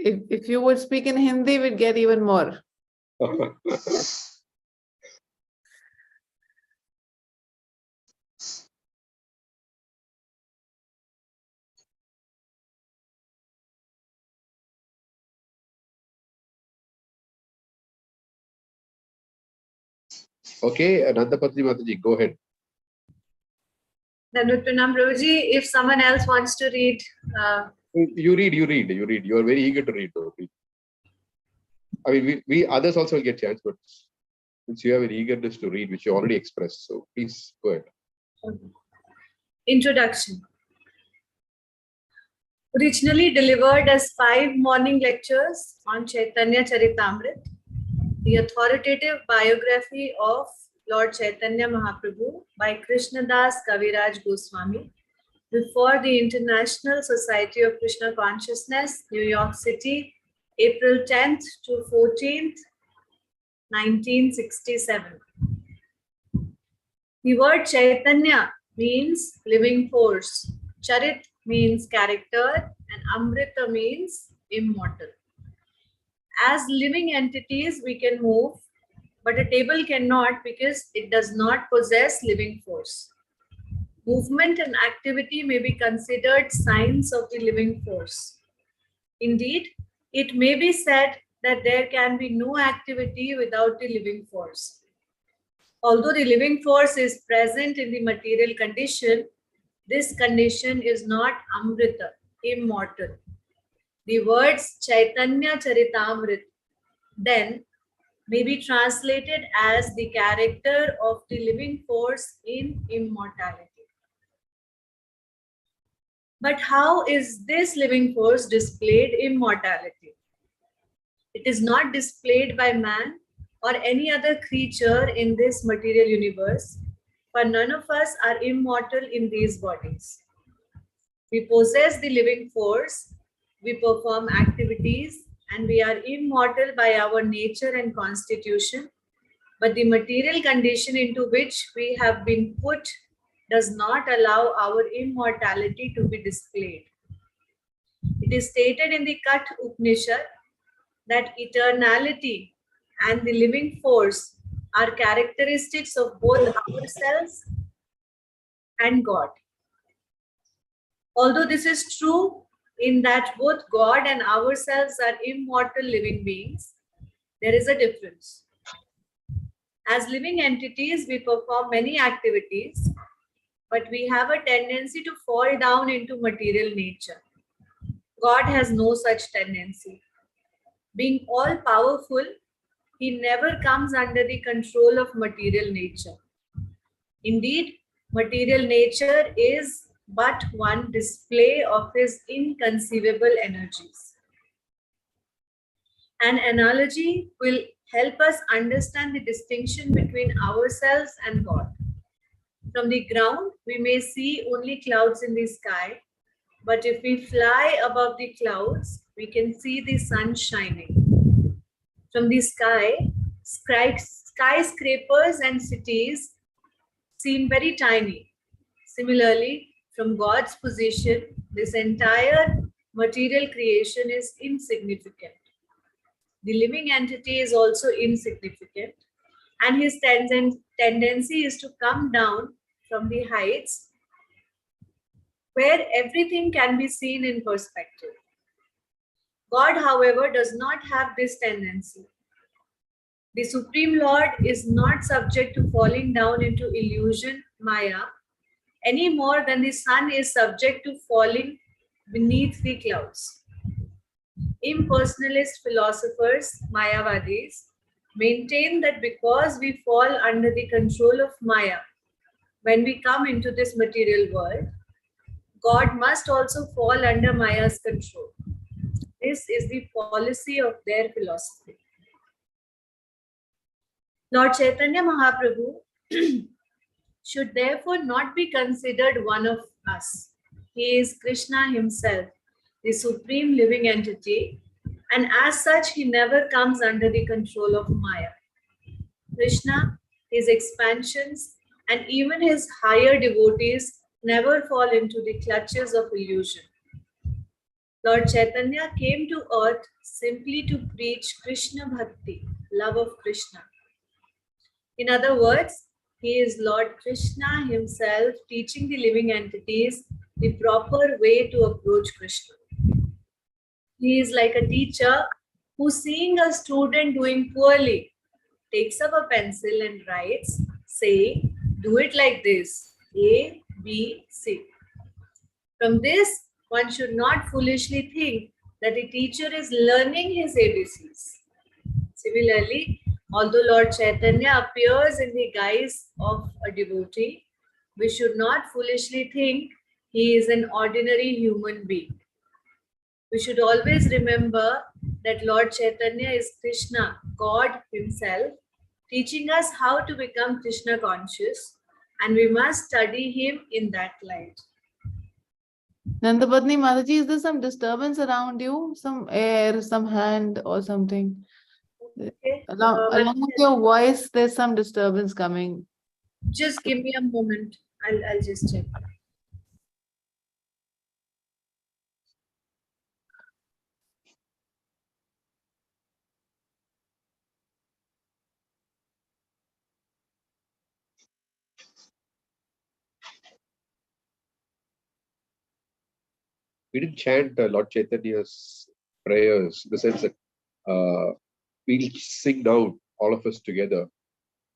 If you would speak in Hindi, we'd get even more. Okay, Anandapatri Mataji, go ahead. Danut Pranam Prabhuji, if someone else wants to read. You read. You are very eager to read, though. I mean, we others also will get chance, but since you have an eagerness to read, which you already expressed, so please go ahead. Introduction. Originally delivered as 5 morning lectures on Caitanya Charitamrit, the authoritative biography of Lord Chaitanya Mahaprabhu by Krishnadas Kaviraj Goswami before the International Society of Krishna Consciousness, New York City, April 10th to 14th, 1967. The word Chaitanya means living force, Charit means character, and Amrita means immortal. As living entities, we can move, but a table cannot because it does not possess living force. Movement and activity may be considered signs of the living force. Indeed, it may be said that there can be no activity without the living force. Although the living force is present in the material condition, this condition is not Amrita, immortal. The words Caitanya Charitamrit then may be translated as the character of the living force in immortality. But how is this living force displayed in mortality? It is not displayed by man or any other creature in this material universe, for none of us are immortal in these bodies. We possess the living force, we perform activities, and we are immortal by our nature and constitution, but the material condition into which we have been put does not allow our immortality to be displayed. It is stated in the Kat Upanishad that eternality and the living force are characteristics of both ourselves and God. Although this is true in that both God and ourselves are immortal living beings, there is a difference. As living entities, we perform many activities, but we have a tendency to fall down into material nature. God has no such tendency. Being all-powerful, He never comes under the control of material nature. Indeed, material nature is but one display of His inconceivable energies. An analogy will help us understand the distinction between ourselves and God. From the ground, we may see only clouds in the sky, but if we fly above the clouds, we can see the sun shining. From the sky, skyscrapers and cities seem very tiny. Similarly, from God's position, this entire material creation is insignificant. The living entity is also insignificant, and his tendency is to come down from the heights where everything can be seen in perspective. God, however, does not have this tendency. The Supreme Lord is not subject to falling down into illusion, Maya, any more than the sun is subject to falling beneath the clouds. Impersonalist philosophers, Mayavadis, maintain that because we fall under the control of Maya when we come into this material world, God must also fall under Maya's control. This is the policy of their philosophy. Lord Chaitanya Mahaprabhu should therefore not be considered one of us. He is Krishna himself, the supreme living entity, and as such he never comes under the control of Maya. Krishna, his expansions, and even his higher devotees never fall into the clutches of illusion. Lord Chaitanya came to earth simply to preach Krishna Bhakti, love of Krishna. In other words, he is Lord Krishna himself teaching the living entities the proper way to approach Krishna. He is like a teacher who, seeing a student doing poorly, takes up a pencil and writes, saying, "Do it like this, A, B, C." From this, one should not foolishly think that the teacher is learning his ABCs. Similarly, although Lord Chaitanya appears in the guise of a devotee, we should not foolishly think he is an ordinary human being. We should always remember that Lord Chaitanya is Krishna, God Himself, teaching us how to become Krishna conscious, and we must study Him in that light. Nandapatni Mataji, is there some disturbance around you? Some air, some hand or something? Okay. Along with your voice, there's some disturbance coming. Just give me a moment. I'll just check. We didn't chant Lord Chaitanya's prayers in the sense that we'll sing now, all of us together.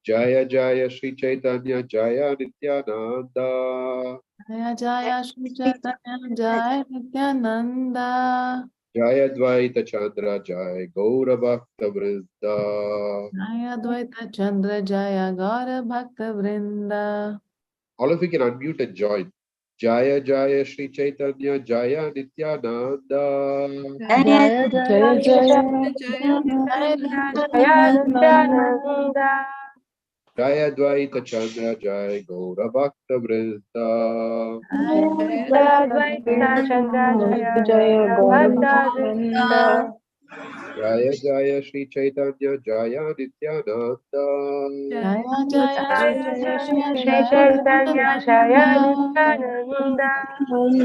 Jaya Jaya Sri Chaitanya Jaya Nityananda. Jaya Jaya Shri Chaitanya Jaya Nityananda. Jaya Dvaita Chandra Jaya Gaura Bhakta Vrinda. Jaya Dvaita Chandra Jaya Gaura Bhakta Vrinda. All of you can unmute and join. Jaya Jaya Sri Chaitanya Jaya Nityananda. Jaya Jaya Jaya Jaya Nityananda. Jaya Dvaita Chandra Jaya Gaura Bhakta Vrinda. Jaya Jaya Sri Chaitanya Jaya Nityananda. Jaya Jaya Shri Chaitanya Jaya Nityananda.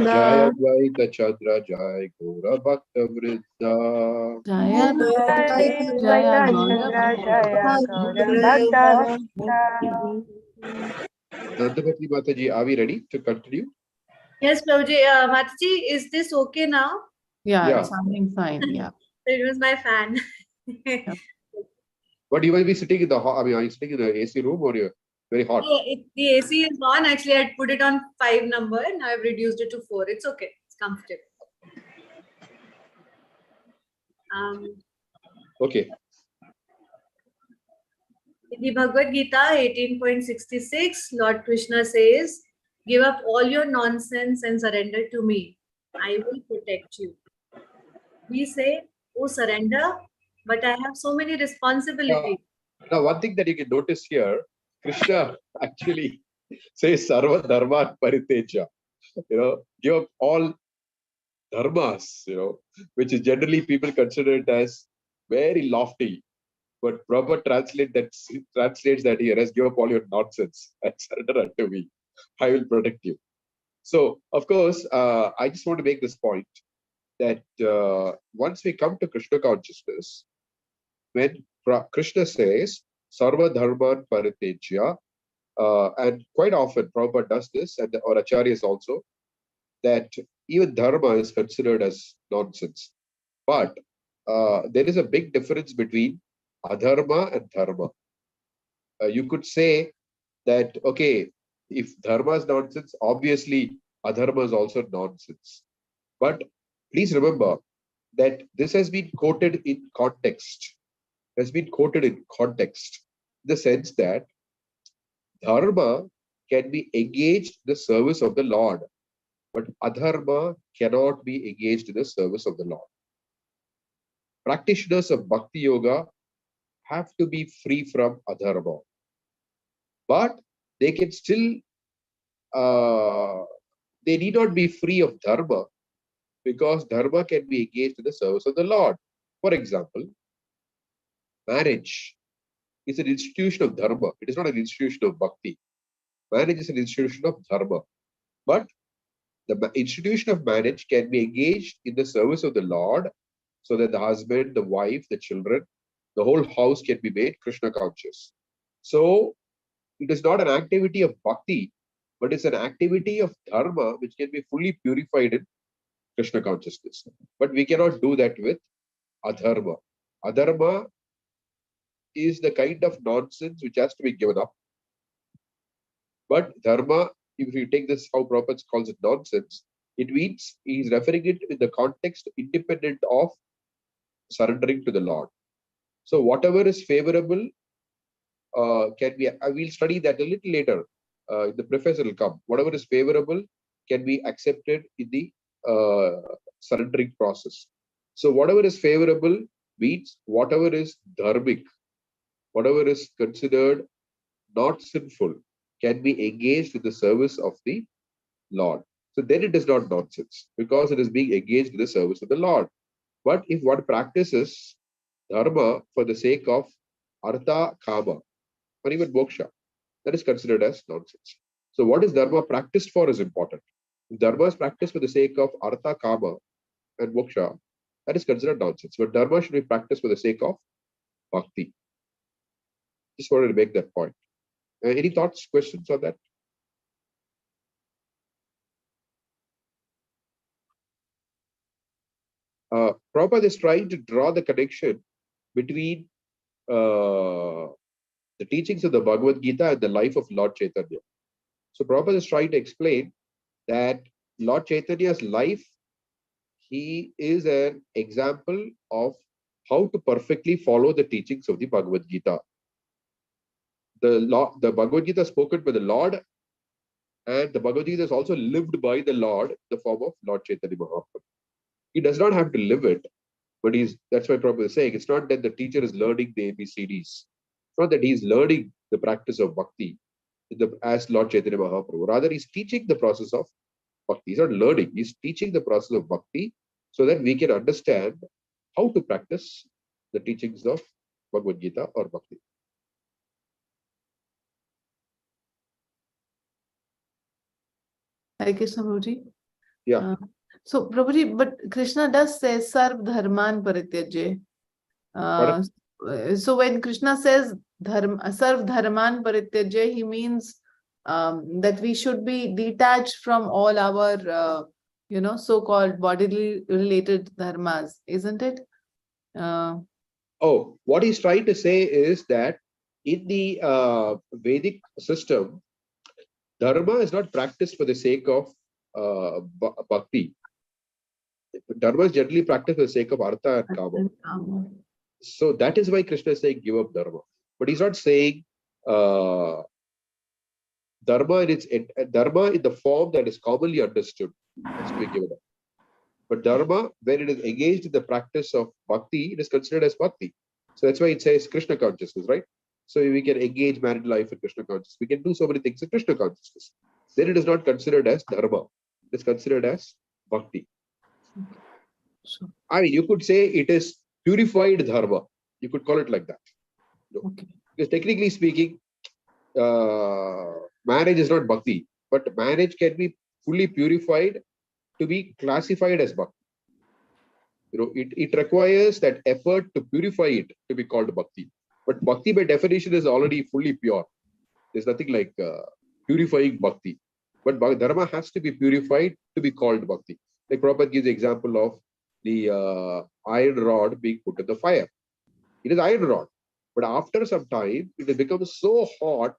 Jaya Dvaita Chandra Jaya Gaura Bhakta Vrinda. Jaya Dvaita Jaya Gaura Nandapatni Mataji, are we ready to continue? Yes, Prabhuji. Mataji, is this okay now? Yeah. It's sounding fine. Yeah. It was my fan. But you will be sitting in the hall. I mean, are you sitting in the AC room or you're very hot? The AC is on. Actually, I'd put it on 5 number. Now I've reduced it to 4. It's okay. It's comfortable. Okay. In the Bhagavad Gita 18.66, Lord Krishna says, "Give up all your nonsense and surrender to me. I will protect you." We say, "Oh, surrender, but I have so many responsibilities." Now, one thing that you can notice here, Krishna actually says Sarva Dharma Pariteja. Give up all dharmas, which is generally people consider it as very lofty. But proper translates that here as give up all your nonsense and surrender unto me. I will protect you. So, of course, I just want to make this point that once we come to Krishna consciousness, when Krishna says Sarva Dharman Paritejya, and quite often Prabhupada does this, and our acharyas also, that even dharma is considered as nonsense. But there is a big difference between adharma and dharma. You could say that, okay, if dharma is nonsense, obviously adharma is also nonsense. But please remember that this has been quoted in context. The sense that dharma can be engaged in the service of the Lord, but adharma cannot be engaged in the service of the Lord. Practitioners of Bhakti Yoga have to be free from adharma, but they can still, they need not be free of dharma, because dharma can be engaged in the service of the Lord. For example, marriage is an institution of dharma. It is not an institution of bhakti. Marriage is an institution of dharma. But The institution of marriage can be engaged in the service of the Lord, so that the husband, the wife, the children, the whole house can be made Krishna conscious. So it is not an activity of bhakti, but it's an activity of dharma which can be fully purified in Krishna consciousness. But we cannot do that with adharma. Adharma is the kind of nonsense which has to be given up. But dharma, if you take this, how Prabhupada calls it nonsense, it means he is referring it in the context independent of surrendering to the Lord. So whatever is favorable can be, I will study that a little later. The preface will come. Whatever is favorable can be accepted in the surrendering process. So whatever is favorable means whatever is dharmic, whatever is considered not sinful, can be engaged in the service of the Lord. So then it is not nonsense, because it is being engaged in the service of the Lord. But if one practices dharma for the sake of artha, kama, or even moksha, that is considered as nonsense. So what is dharma practiced for is important. If dharma is practiced for the sake of artha, kama, and moksha, that is considered nonsense. But dharma should be practiced for the sake of bhakti. Just wanted to make that point. Any thoughts, questions on that? Prabhupada is trying to draw the connection between the teachings of the Bhagavad Gita and the life of Lord Caitanya. So Prabhupada is trying to explain that Lord Chaitanya's life, he is an example of how to perfectly follow the teachings of the Bhagavad Gita. The Bhagavad Gita is spoken by the Lord, and the Bhagavad Gita is also lived by the Lord in the form of Lord Chaitanya Mahaprabhu. He does not have to live it, but that's why Prabhupada is saying it's not that the teacher is learning the ABCDs. It's not that he's learning the practice of bhakti as Lord Chaitanya Mahaprabhu. Rather, he's teaching the process of bhakti. He's not learning, he's teaching the process of bhakti so that we can understand how to practice the teachings of Bhagavad Gita or bhakti. Hare Krishna, Prabhuji. Yeah. So, Prabhuji, but Krishna does say Sarv Dharman Parityaje. So when Krishna says Sarv Dharman Parityaje, he means that we should be detached from all our, so-called bodily related dharmas, isn't it? What he's trying to say is that in the Vedic system, dharma is not practiced for the sake of bhakti. Dharma is generally practiced for the sake of artha and kama. So that is why Krishna is saying give up dharma. But he's not saying dharma in the form that is commonly understood has to be given up. But dharma, when it is engaged in the practice of bhakti, it is considered as bhakti. So that's why it says Krishna consciousness, right? So we can engage married life in Krishna consciousness. We can do so many things in Krishna consciousness. Then it is not considered as dharma. It is considered as bhakti. Sure. I mean, you could say it is purified dharma. You could call it like that. Okay. Because technically speaking, marriage is not bhakti, but marriage can be fully purified to be classified as bhakti. It requires that effort to purify it to be called bhakti. But bhakti by definition is already fully pure. There's nothing like purifying bhakti. But dharma has to be purified to be called bhakti. Like Prabhupada gives the example of the iron rod being put in the fire. It is iron rod. But after some time, it has become so hot.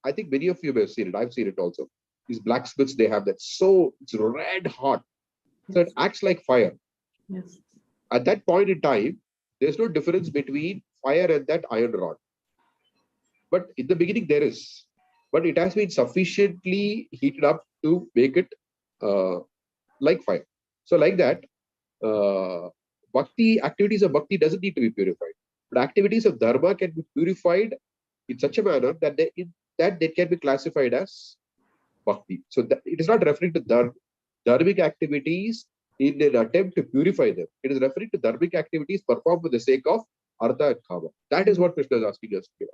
I think many of you may have seen it. I've seen it also. These blacksmiths, they have that. So it's red hot. So it acts like fire. Yes. At that point in time, there's no difference between fire and that iron rod. But in the beginning, there is. But it has been sufficiently heated up to make it like fire. So like that, bhakti, activities of bhakti doesn't need to be purified. But activities of dharma can be purified in such a manner that they can be classified as bhakti. So it is not referring to dharmic activities in an attempt to purify them. It is referring to dharmic activities performed for the sake of artha and kama. That is what Krishna is asking us to do.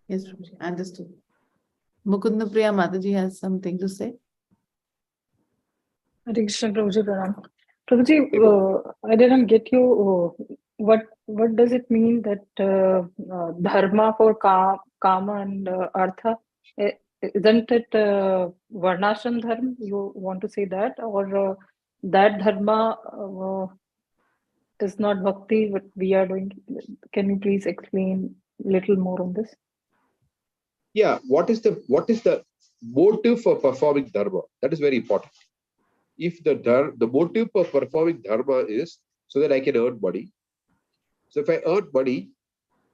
Yes, Prabhuji, understood. Mukunda Priya Mataji has something to say. Hare Krishna, Prabhuji, Pranam. Prabhuji, Hey, Prabhu. I didn't get you. What does it mean that dharma for kama and artha? Isn't it varnashram dharma? You want to say that, or that dharma is not bhakti? What we are doing? Can you please explain little more on this? Yeah, what is the motive for performing dharma? That is very important. If the motive for performing dharma is so that I can earn money. So if I earn money,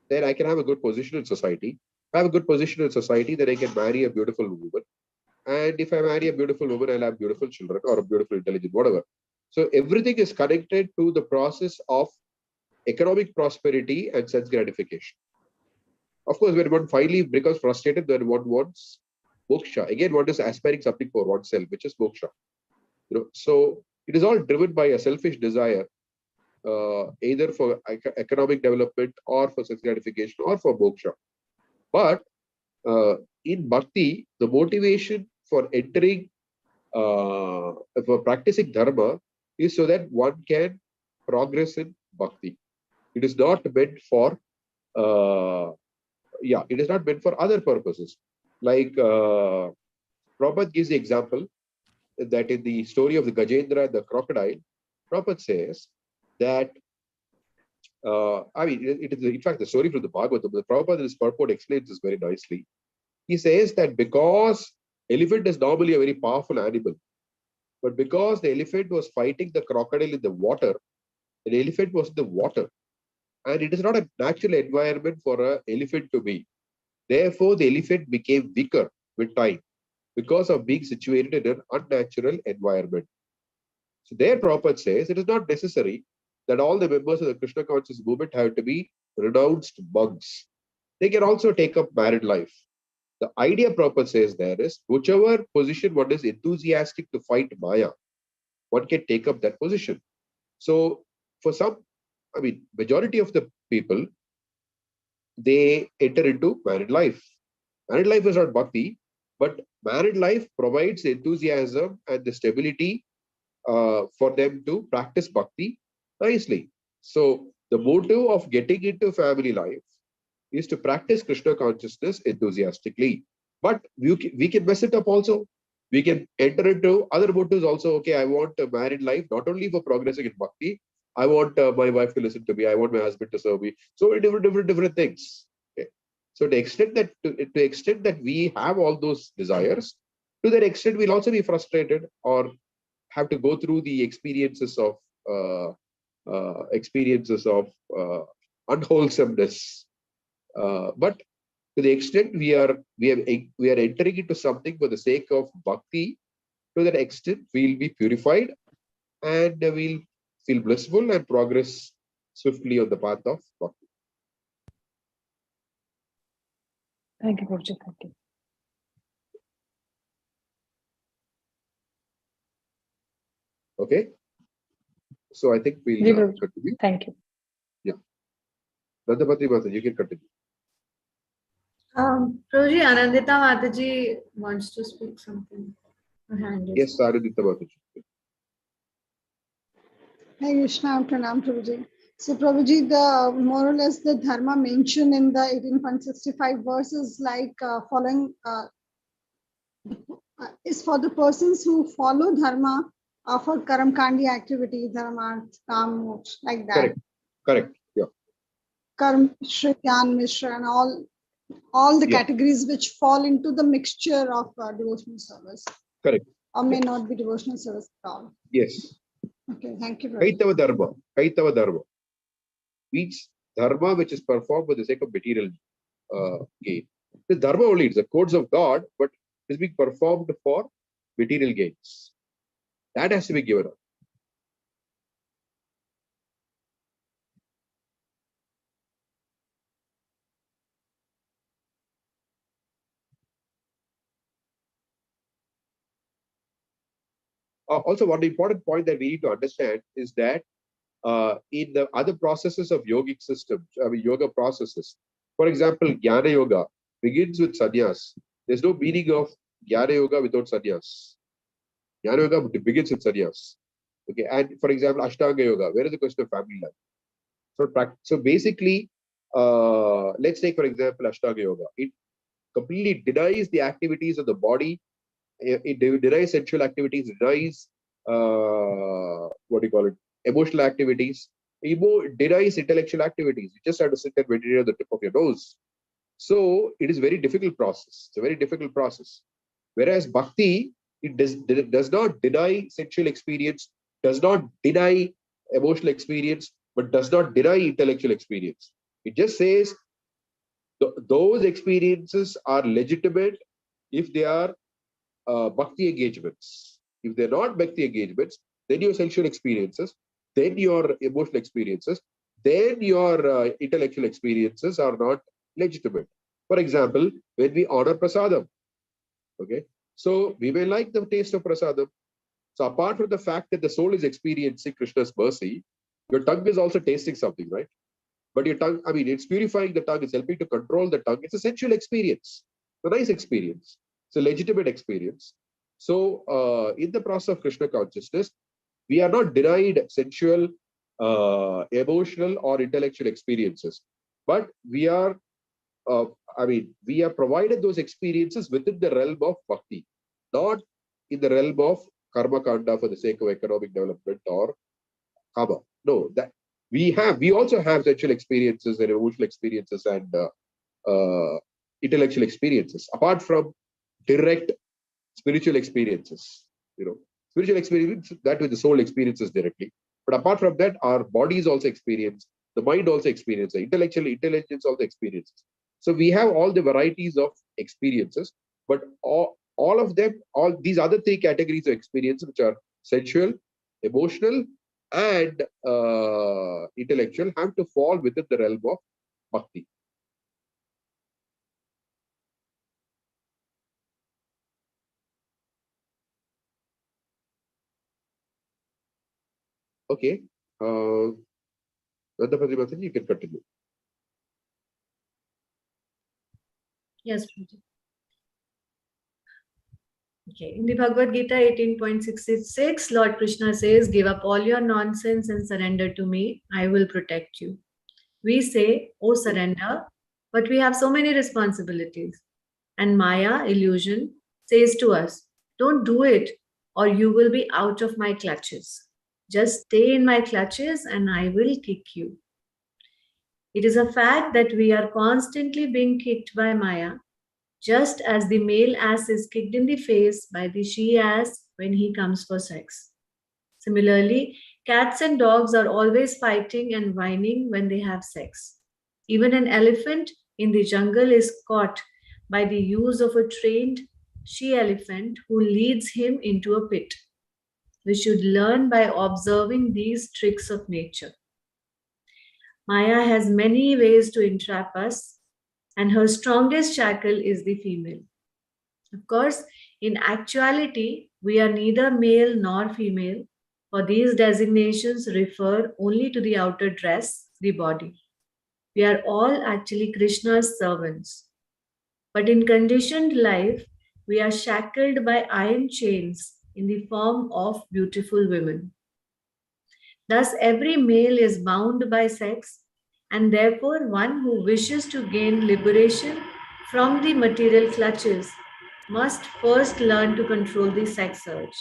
then I can have a good position in society. If I have a good position in society, then I can marry a beautiful woman. And if I marry a beautiful woman, I'll have beautiful children or a beautiful intelligent, whatever. So everything is connected to the process of economic prosperity and sense gratification. Of course, when one finally becomes frustrated, then one wants moksha. Again, one is aspiring something for oneself, which is moksha. So it is all driven by a selfish desire, either for economic development or for sex gratification or for moksha. But in bhakti, the motivation for entering, for practicing dharma is so that one can progress in bhakti. It is not meant for, it is not meant for other purposes. Like Prabhupada gives the example that in the story of the Gajendra and the crocodile, Prabhupada says that, it is in fact the story from the Bhagavatam. The Prabhupada in his purport explains this very nicely. He says that because elephant is normally a very powerful animal, but because the elephant was fighting the crocodile in the water, the elephant was in the water, and it is not a natural environment for an elephant to be. Therefore, the elephant became weaker with time because of being situated in an unnatural environment. So there Prabhupada says it is not necessary that all the members of the Krishna conscious movement have to be renounced monks. They can also take up married life. The idea Prabhupada says there is, whichever position one is enthusiastic to fight Maya, one can take up that position. So for some, majority of the people, they enter into married life. Married life is not bhakti, but married life provides the enthusiasm and the stability for them to practice bhakti nicely. So the motive of getting into family life is to practice Krishna consciousness enthusiastically. But we can mess it up also. We can enter into other motives also. Okay, I want a married life, not only for progressing in bhakti. I want my wife to listen to me. I want my husband to serve me. So different things. Okay. So to the extent that we have all those desires, to that extent we'll also be frustrated or have to go through the experiences of unwholesomeness. But to the extent we are entering into something for the sake of bhakti, to that extent we'll be purified and we'll feel blissful and progress swiftly on the path of bhakti. Thank you, Prabhuji. Thank you. Okay. So I think we'll continue. Thank you. Yeah. Nandapatri Mata, you can continue. Prabhuji, Anandita Mataji wants to speak something. Her hand is Yes, Anandita Mataji. Hi Krishna, Pranam Prabhuji. So Prabhuji, the more or less the dharma mentioned in the 18.65 verse is like following is for the persons who follow dharma for karam kandi activities, dharma, kam, moksha, like that. Correct. Yeah. Karm, Shri, Gyan, Mishra, and all the categories which fall into the mixture of devotional service. Correct. Or may not be devotional service at all. Yes. Okay, thank you. Prabhuji. Kaitava dharma means dharma which is performed for the sake of material gain. The dharma only, it's the codes of God, but it is being performed for material gains. That has to be given up. Also, one important point that we need to understand is that in the other processes of yogic systems, yoga processes, for example, Jnana Yoga begins with sannyas. There's no meaning of Jnana Yoga without sannyas. Jnana Yoga begins with sannyas. Okay, and for example, Ashtanga Yoga, where is the question of family life? So basically, let's take for example Ashtanga Yoga. It completely denies the activities of the body. It denies sexual activities, denies what do you call it, emotional activities. Denies intellectual activities. You just have to sit and meditate on the tip of your nose. So it is a very difficult process. It's a very difficult process. Whereas bhakti, it does not deny sexual experience, does not deny emotional experience, but does not deny intellectual experience. It just says those experiences are legitimate if they are bhakti engagements. If they're not bhakti engagements, then your sensual experiences, then your emotional experiences, then your intellectual experiences are not legitimate. For example, when we honor prasadam, okay, so we may like the taste of prasadam. So apart from the fact that the soul is experiencing Krishna's mercy, your tongue is also tasting something, right? But your tongue, I mean, it's purifying the tongue, it's helping to control the tongue. It's a sensual experience, a nice experience. It's a legitimate experience. So in the process of Krishna consciousness, we are not denied sensual, emotional, or intellectual experiences, but we are, we are provided those experiences within the realm of bhakti, not in the realm of karma kanda for the sake of economic development or kama. No, that we also have sexual experiences and emotional experiences and intellectual experiences apart from direct spiritual experiences. Spiritual experience that with the soul experiences directly. But apart from that, our bodies also experience, the mind also experiences, the intellectual intelligence also experiences. So we have all the varieties of experiences, but all of them, all these other three categories of experience, which are sensual, emotional, and intellectual, have to fall within the realm of bhakti. Okay. Nandapati Mataji, you can continue. Yes, Prabhuji. Okay, in the Bhagavad Gita 18.66, Lord Krishna says, give up all your nonsense and surrender to me. I will protect you. We say, oh, surrender, but we have so many responsibilities. And Maya, illusion, says to us, don't do it or you will be out of my clutches. Just stay in my clutches and I will kick you. It is a fact that we are constantly being kicked by Maya, just as the male ass is kicked in the face by the she ass when he comes for sex. Similarly, cats and dogs are always fighting and whining when they have sex. Even an elephant in the jungle is caught by the use of a trained she elephant who leads him into a pit. We should learn by observing these tricks of nature. Maya has many ways to entrap us, and her strongest shackle is the female. Of course, in actuality, we are neither male nor female, for these designations refer only to the outer dress, the body. We are all actually Krishna's servants. But in conditioned life, we are shackled by iron chains in the form of beautiful women. Thus, every male is bound by sex, and therefore, one who wishes to gain liberation from the material clutches must first learn to control the sex urge.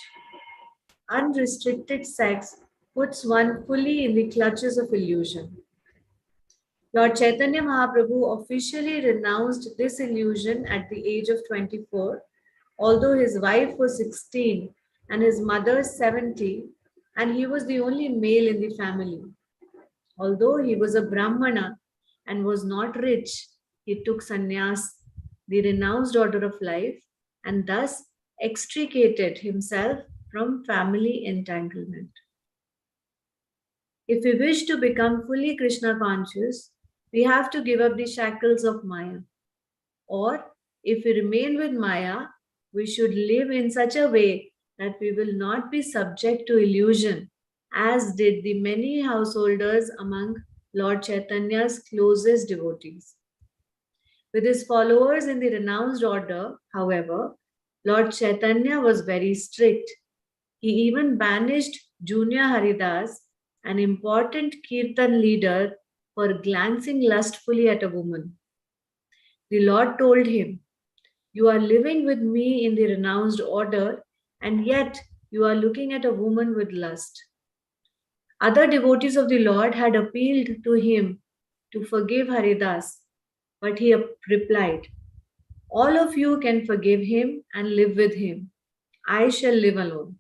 Unrestricted sex puts one fully in the clutches of illusion. Lord Chaitanya Mahaprabhu officially renounced this illusion at the age of 24, although his wife was 16 and his mother 70, and he was the only male in the family. Although he was a Brahmana and was not rich, he took sannyas, the renounced order of life, and thus extricated himself from family entanglement. If we wish to become fully Krishna conscious, we have to give up the shackles of Maya. Or if we remain with Maya, we should live in such a way that we will not be subject to illusion, as did the many householders among Lord Chaitanya's closest devotees. With his followers in the renounced order, however, Lord Chaitanya was very strict. He even banished Junior Haridas, an important Kirtan leader, for glancing lustfully at a woman. The Lord told him, "You are living with me in the renounced order, and yet you are looking at a woman with lust." Other devotees of the Lord had appealed to him to forgive Haridas, but he replied, "All of you can forgive him and live with him. I shall live alone."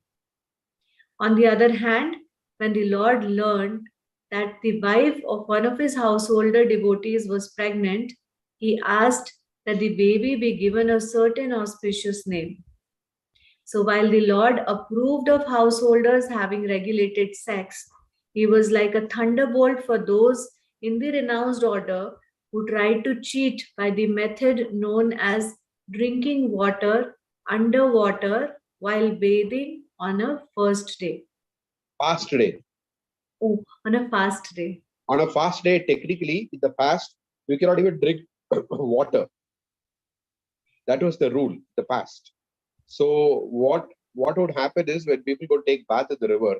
On the other hand, when the Lord learned that the wife of one of his householder devotees was pregnant, he asked that the baby be given a certain auspicious name. So while the Lord approved of householders having regulated sex, he was like a thunderbolt for those in the renounced order who tried to cheat by the method known as drinking water underwater while bathing on a first day. Fast day. Oh, on a fast day. On a fast day, technically, in the past, we cannot even drink water. That was the rule, the past. So what would happen is when people go take bath in the river,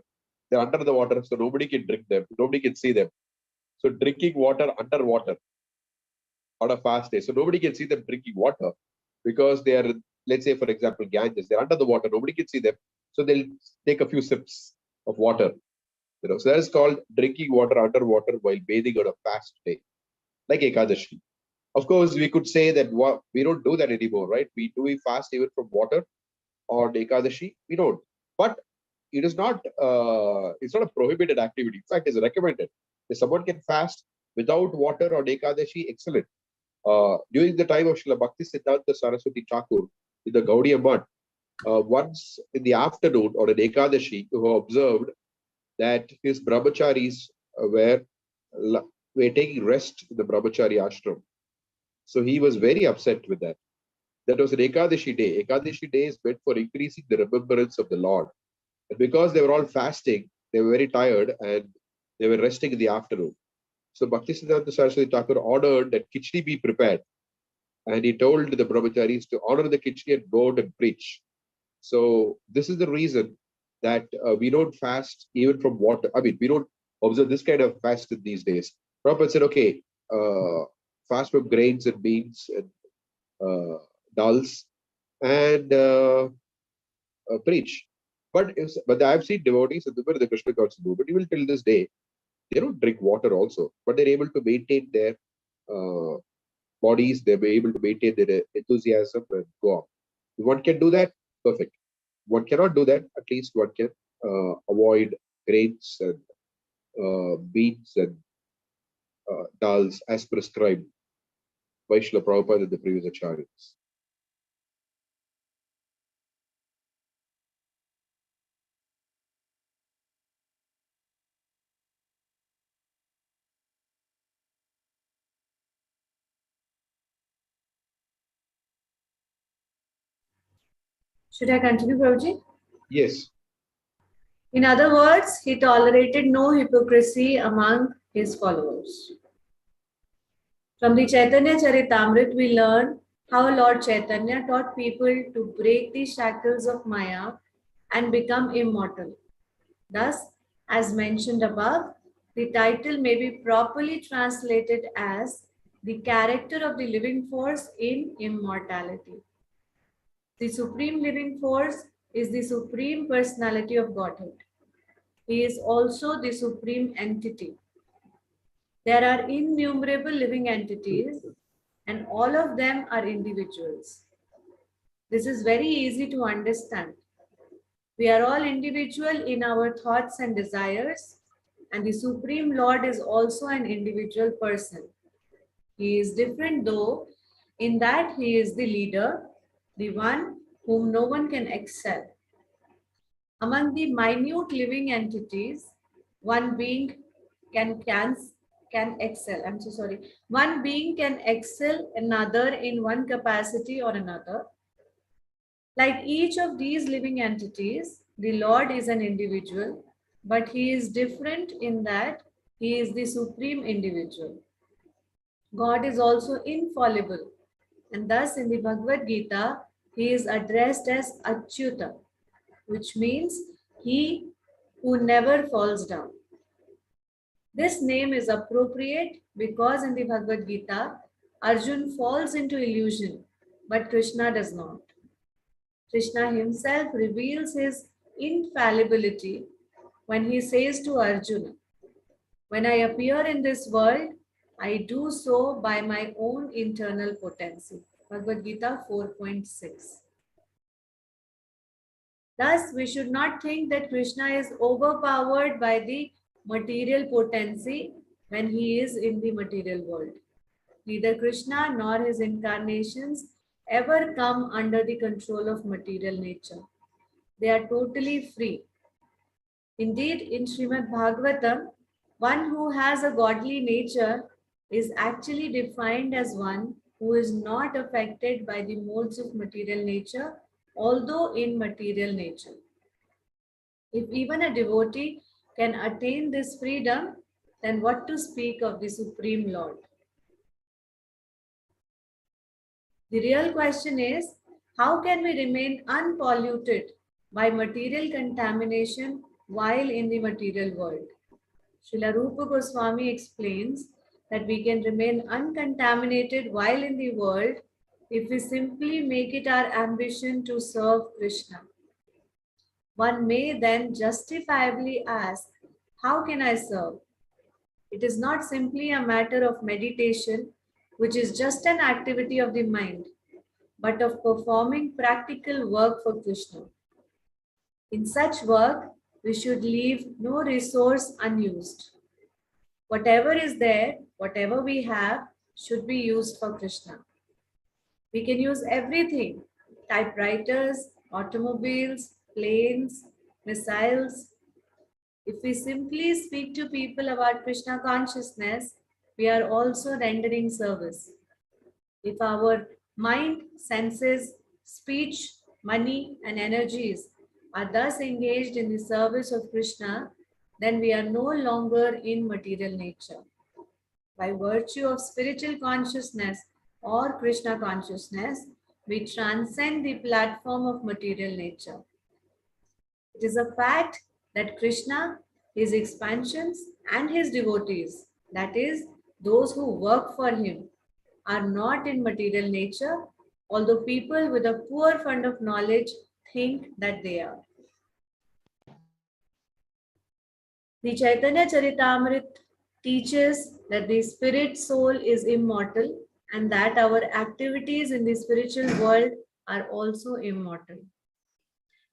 they're under the water, so nobody can drink them, nobody can see them. So drinking water underwater on a fast day. So nobody can see them drinking water because they are, let's say, for example, Ganges, they're under the water, nobody can see them. So they'll take a few sips of water. So that is called drinking water underwater while bathing on a fast day, like Ekadashi. Of course, we could say that we don't do that anymore, right? We do fast even from water or Ekadashi. We don't. But it is not. It's not a prohibited activity. In fact, it's recommended. If someone can fast without water or Ekadashi, excellent. During the time of Srila Bhakti Siddhanta Saraswati Thakur in the Gaudiya Mutt, once in the afternoon or an Ekadashi, who observed that his brahmacharis were taking rest in the brahmachari ashram. So he was very upset with that. That was an Ekadashi day. Ekadashi day is meant for increasing the remembrance of the Lord. And because they were all fasting, they were very tired and they were resting in the afternoon. So Bhaktisiddhanta Saraswati Thakur ordered that khichdi be prepared. And he told the brahmacharis to order the khichdi and go out and preach. So this is the reason that we don't fast even from water. I mean, we don't observe this kind of fast in these days. Prabhupada said, okay, fast from grains and beans and dals and preach. But I've seen devotees in the Krishna conscious movement, even till this day, they don't drink water also, but they're able to maintain their bodies, they're able to maintain their enthusiasm and go on. If one can do that, perfect. One cannot do that, at least one can avoid grains and beans and dals as prescribed by Srila Prabhupada and the previous acharyas. Should I continue, Prabhuji? Yes. In other words, he tolerated no hypocrisy among his followers. From the Caitanya Charitamrita, we learn how Lord Chaitanya taught people to break the shackles of Maya and become immortal. Thus, as mentioned above, the title may be properly translated as the character of the living force in immortality. The Supreme Living Force is the Supreme Personality of Godhead. He is also the Supreme Entity. There are innumerable living entities and all of them are individuals. This is very easy to understand. We are all individual in our thoughts and desires, and the Supreme Lord is also an individual person. He is different though, in that he is the leader, the one whom no one can excel. Among the minute living entities, one being can excel. I'm so sorry. One being can excel another in one capacity or another. Like each of these living entities, the Lord is an individual, but he is different in that he is the supreme individual. God is also infallible, and thus in the Bhagavad Gita, he is addressed as Achyuta, which means he who never falls down. This name is appropriate because in the Bhagavad Gita, Arjun falls into illusion, but Krishna does not. Krishna himself reveals his infallibility when he says to Arjuna, "When I appear in this world, I do so by my own internal potency." Bhagavad Gita 4.6. Thus, we should not think that Krishna is overpowered by the material potency when he is in the material world. Neither Krishna nor his incarnations ever come under the control of material nature. They are totally free. Indeed, in Srimad Bhagavatam, one who has a godly nature is actually defined as one who is not affected by the modes of material nature, although in material nature. If even a devotee can attain this freedom, then what to speak of the Supreme Lord? The real question is, how can we remain unpolluted by material contamination while in the material world? Srila Rupa Goswami explains that we can remain uncontaminated while in the world if we simply make it our ambition to serve Krishna. One may then justifiably ask, how can I serve? It is not simply a matter of meditation, which is just an activity of the mind, but of performing practical work for Krishna. In such work, we should leave no resource unused. Whatever is there, whatever we have, should be used for Krishna. We can use everything: typewriters, automobiles, planes, missiles. If we simply speak to people about Krishna consciousness, we are also rendering service. If our mind, senses, speech, money, and energies are thus engaged in the service of Krishna, then we are no longer in material nature. By virtue of spiritual consciousness or Krishna consciousness, we transcend the platform of material nature. It is a fact that Krishna, his expansions, and his devotees, that is, those who work for him, are not in material nature, although people with a poor fund of knowledge think that they are. The Caitanya Charitamrita teaches that the spirit soul is immortal and that our activities in the spiritual world are also immortal.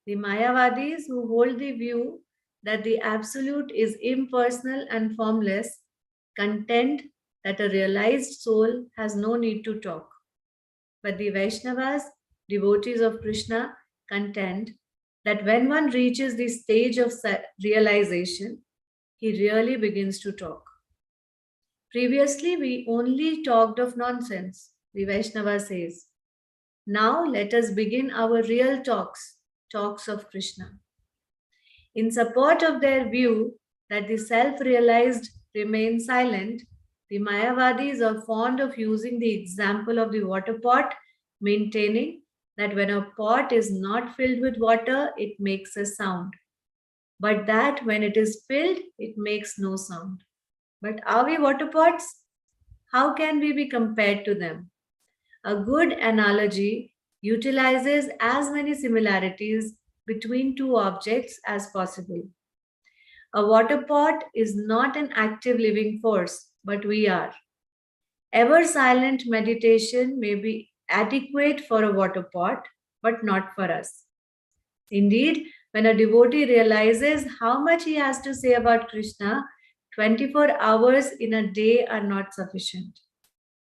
The Mayavadis, who hold the view that the absolute is impersonal and formless, contend that a realized soul has no need to talk. But the Vaishnavas, devotees of Krishna, contend that when one reaches the stage of realization, he really begins to talk. Previously, we only talked of nonsense, the Vaishnava says. Now let us begin our real talks, talks of Krishna. In support of their view that the self-realized remain silent, the Mayavadis are fond of using the example of the water pot, maintaining that when a pot is not filled with water, it makes a sound, but that when it is filled, it makes no sound. But are we water pots? How can we be compared to them? A good analogy utilizes as many similarities between two objects as possible. A water pot is not an active living force, but we are. Ever silent meditation may be adequate for a water pot, but not for us. Indeed, when a devotee realizes how much he has to say about Krishna, 24 hours in a day are not sufficient.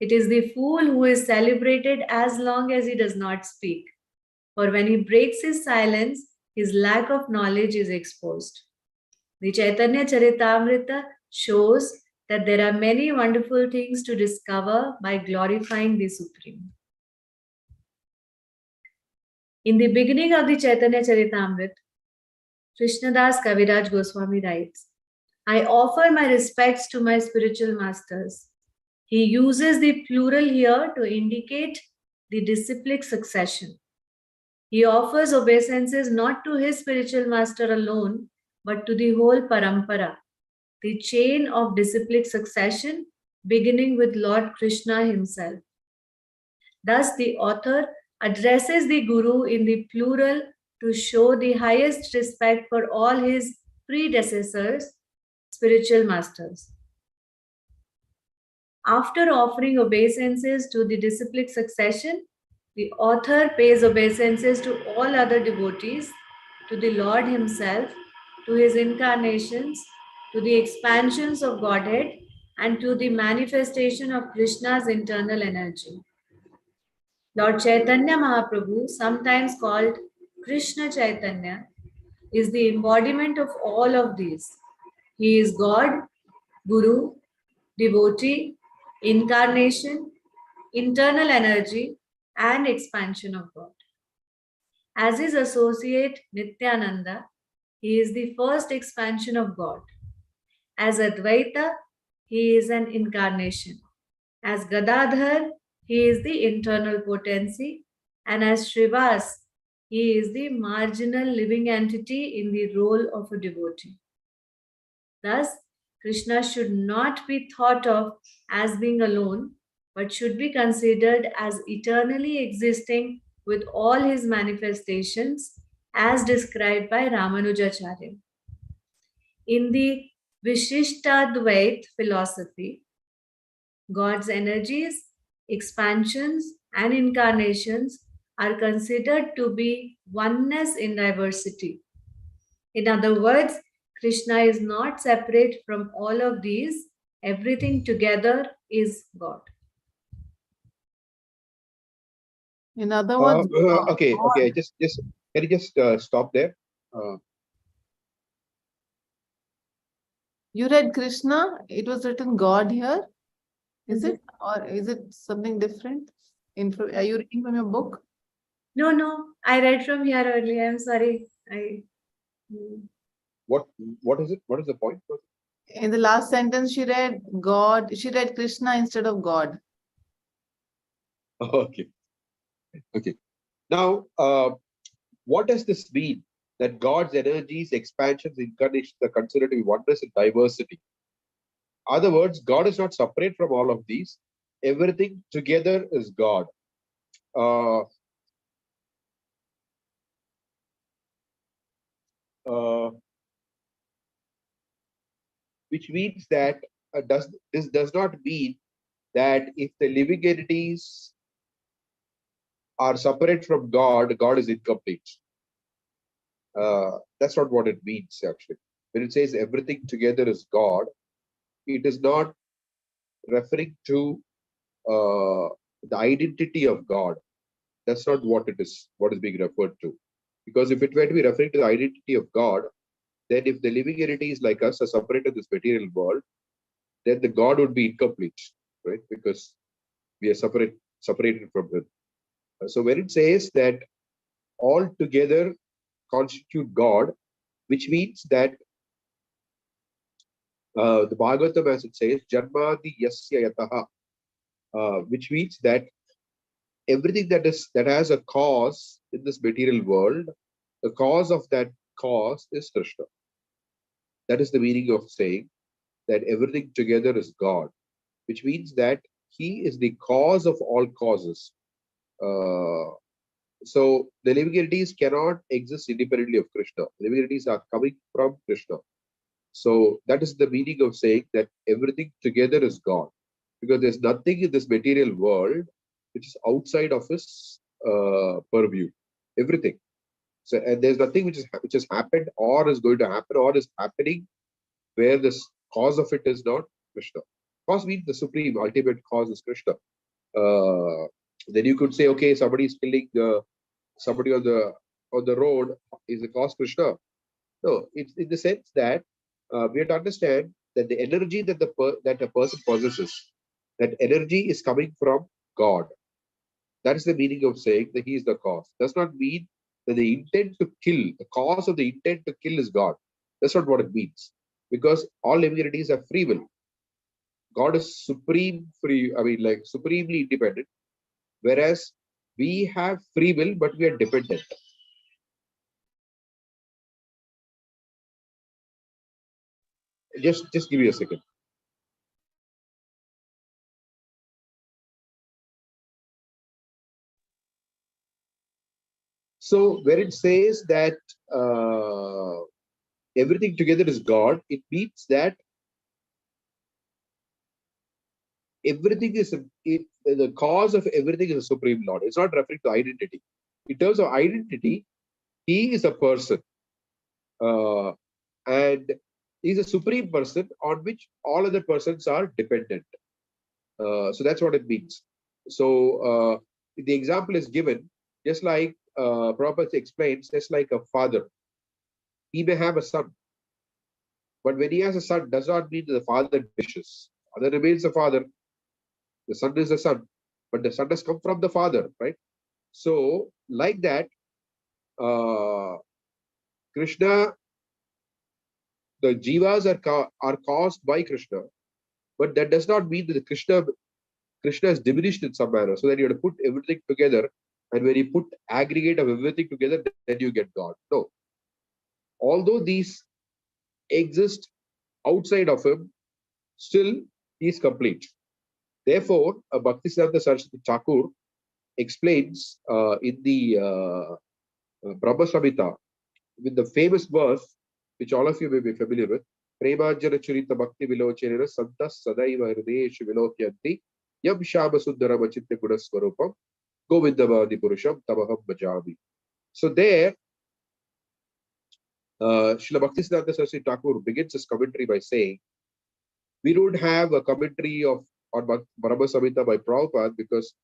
It is the fool who is celebrated as long as he does not speak. For when he breaks his silence, his lack of knowledge is exposed. The Caitanya Charitamrita shows that there are many wonderful things to discover by glorifying the Supreme. In the beginning of the Caitanya Charitamrita, Krishnadas Kaviraj Goswami writes, I offer my respects to my spiritual masters. He uses the plural here to indicate the disciplic succession. He offers obeisances not to his spiritual master alone, but to the whole parampara, the chain of disciplic succession beginning with Lord Krishna himself. Thus, the author addresses the Guru in the plural to show the highest respect for all his predecessors, spiritual masters. After offering obeisances to the disciplic succession, the author pays obeisances to all other devotees, to the Lord himself, to his incarnations, to the expansions of Godhead, and to the manifestation of Krishna's internal energy. Lord Chaitanya Mahaprabhu, sometimes called Krishna Chaitanya, is the embodiment of all of these. He is God, Guru, devotee, incarnation, internal energy, and expansion of God. As his associate Nityananda, he is the first expansion of God. As Advaita, he is an incarnation. As Gadadhar, he is the internal potency. And as Srivas, he is the marginal living entity in the role of a devotee. Thus, Krishna should not be thought of as being alone, but should be considered as eternally existing with all his manifestations as described by Ramanujacharya. In the Vishishtadvait philosophy, God's energies, expansions, and incarnations are considered to be oneness in diversity. In other words, Krishna is not separate from all of these. Everything together is God. In other words, Okay. God. Just can you just stop there? You read Krishna, it was written God here. Is it? Or is it something different? Are you reading from your book? No, I read from here earlier. I'm sorry. What is it? What is the point? In the last sentence, she read God. She read Krishna instead of God. Okay. Now, what does this mean? That God's energies, expansions, incarnations are considered to be oneness and diversity. In other words, God is not separate from all of these. Everything together is God. Which means that this does not mean that if the living entities are separate from God, God is incomplete. That's not what it means, actually. When it says everything together is God, it is not referring to the identity of God. That's not what it is, what is being referred to. Because if it were to be referring to the identity of God, then if the living entities like us are separated in this material world, then the God would be incomplete, right? Because we are separated from Him. So when it says that all together constitute God, which means that the Bhagavatam, as it says, Janmadi Yasya Yataha, which means that everything that has a cause in this material world, the cause of that cause is Krishna. That is the meaning of saying that everything together is God, which means that He is the cause of all causes. So the living entities cannot exist independently of Krishna. The living entities are coming from Krishna. So that is the meaning of saying that everything together is God, because there's nothing in this material world which is outside of His purview. Everything. So and there's nothing which has happened or is going to happen or is happening where the cause of it is not Krishna. Cause means the supreme ultimate cause is Krishna. Then you could say, okay, somebody is killing somebody on the road. Is the cause Krishna? No, it's in the sense that we have to understand that the energy that that a person possesses, that energy is coming from God. That is the meaning of saying that He is the cause. Does not mean that the intent to kill, the cause of the intent to kill is God. That's not what it means. Because all living entities have free will. God is supremely independent. Whereas we have free will, but we are dependent. Just give me a second. So when it says that everything together is God, it means that everything is the cause of everything is a Supreme Lord. It's not referring to identity. In terms of identity, He is a person, and He's a supreme person on which all other persons are dependent. So that's what it means. So the example is given, just like Prabhupada explains, just like a father. He may have a son, but when he has a son, does not mean that the father diminishes. Father remains the father. The son is the son, but the son has come from the father, right? So, like that, Krishna, the jivas are caused by Krishna, but that does not mean that the Krishna is diminished in some manner. So that you have to put everything together, and when you put aggregate of everything together, then you get God. No. Although these exist outside of him, still he is complete. Therefore, Bhaktisiddhanta Saraswati Thakur explains in the Brahma Samhita with the famous verse, which all of you may be familiar with, Premanjana Churita Bhakti Vilochenera Santas Sadaiva Hrideshu Vilokyanti Yam Shama Sundaram Achitya Gudaswarupam Govindavadi Purusham Tamaham Bhajami. So there, Srila Bhaktisiddhanta Saraswati Thakur begins his commentary by saying, we don't have a commentary on Brahma Samhita by Prabhupada because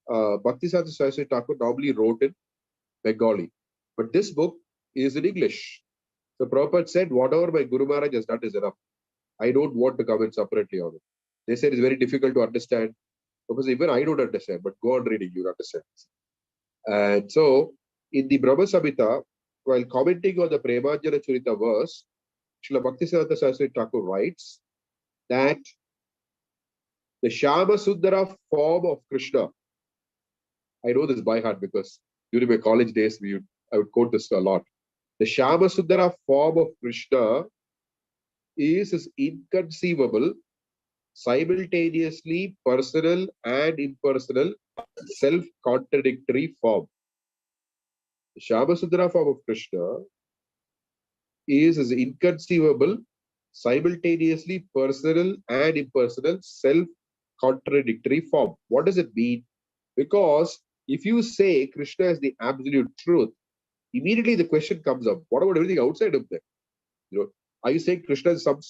Bhaktisiddhanta Saraswati Thakur normally wrote in Bengali. But this book is in English. So Prabhupada said, whatever my Guru Maharaj has done is enough. I don't want to comment separately on it. They said it's very difficult to understand. Because even I don't understand, but go on reading, you'll understand. And so, in the Brahma Samhita, while commenting on the Premanjana Churita verse, Srila Bhaktisiddhanta Saraswati Thakur writes that the Shama Sundara form of Krishna, I know this by heart because during my college days, I would quote this a lot. The Shama Sundara form of Krishna is his inconceivable, simultaneously personal and impersonal, self-contradictory form. The Shama Sundara form of Krishna is his inconceivable, simultaneously personal and impersonal, self-contradictory form. What does it mean? Because if you say Krishna is the absolute truth, immediately the question comes up: what about everything outside of that? You know, are you saying Krishna is some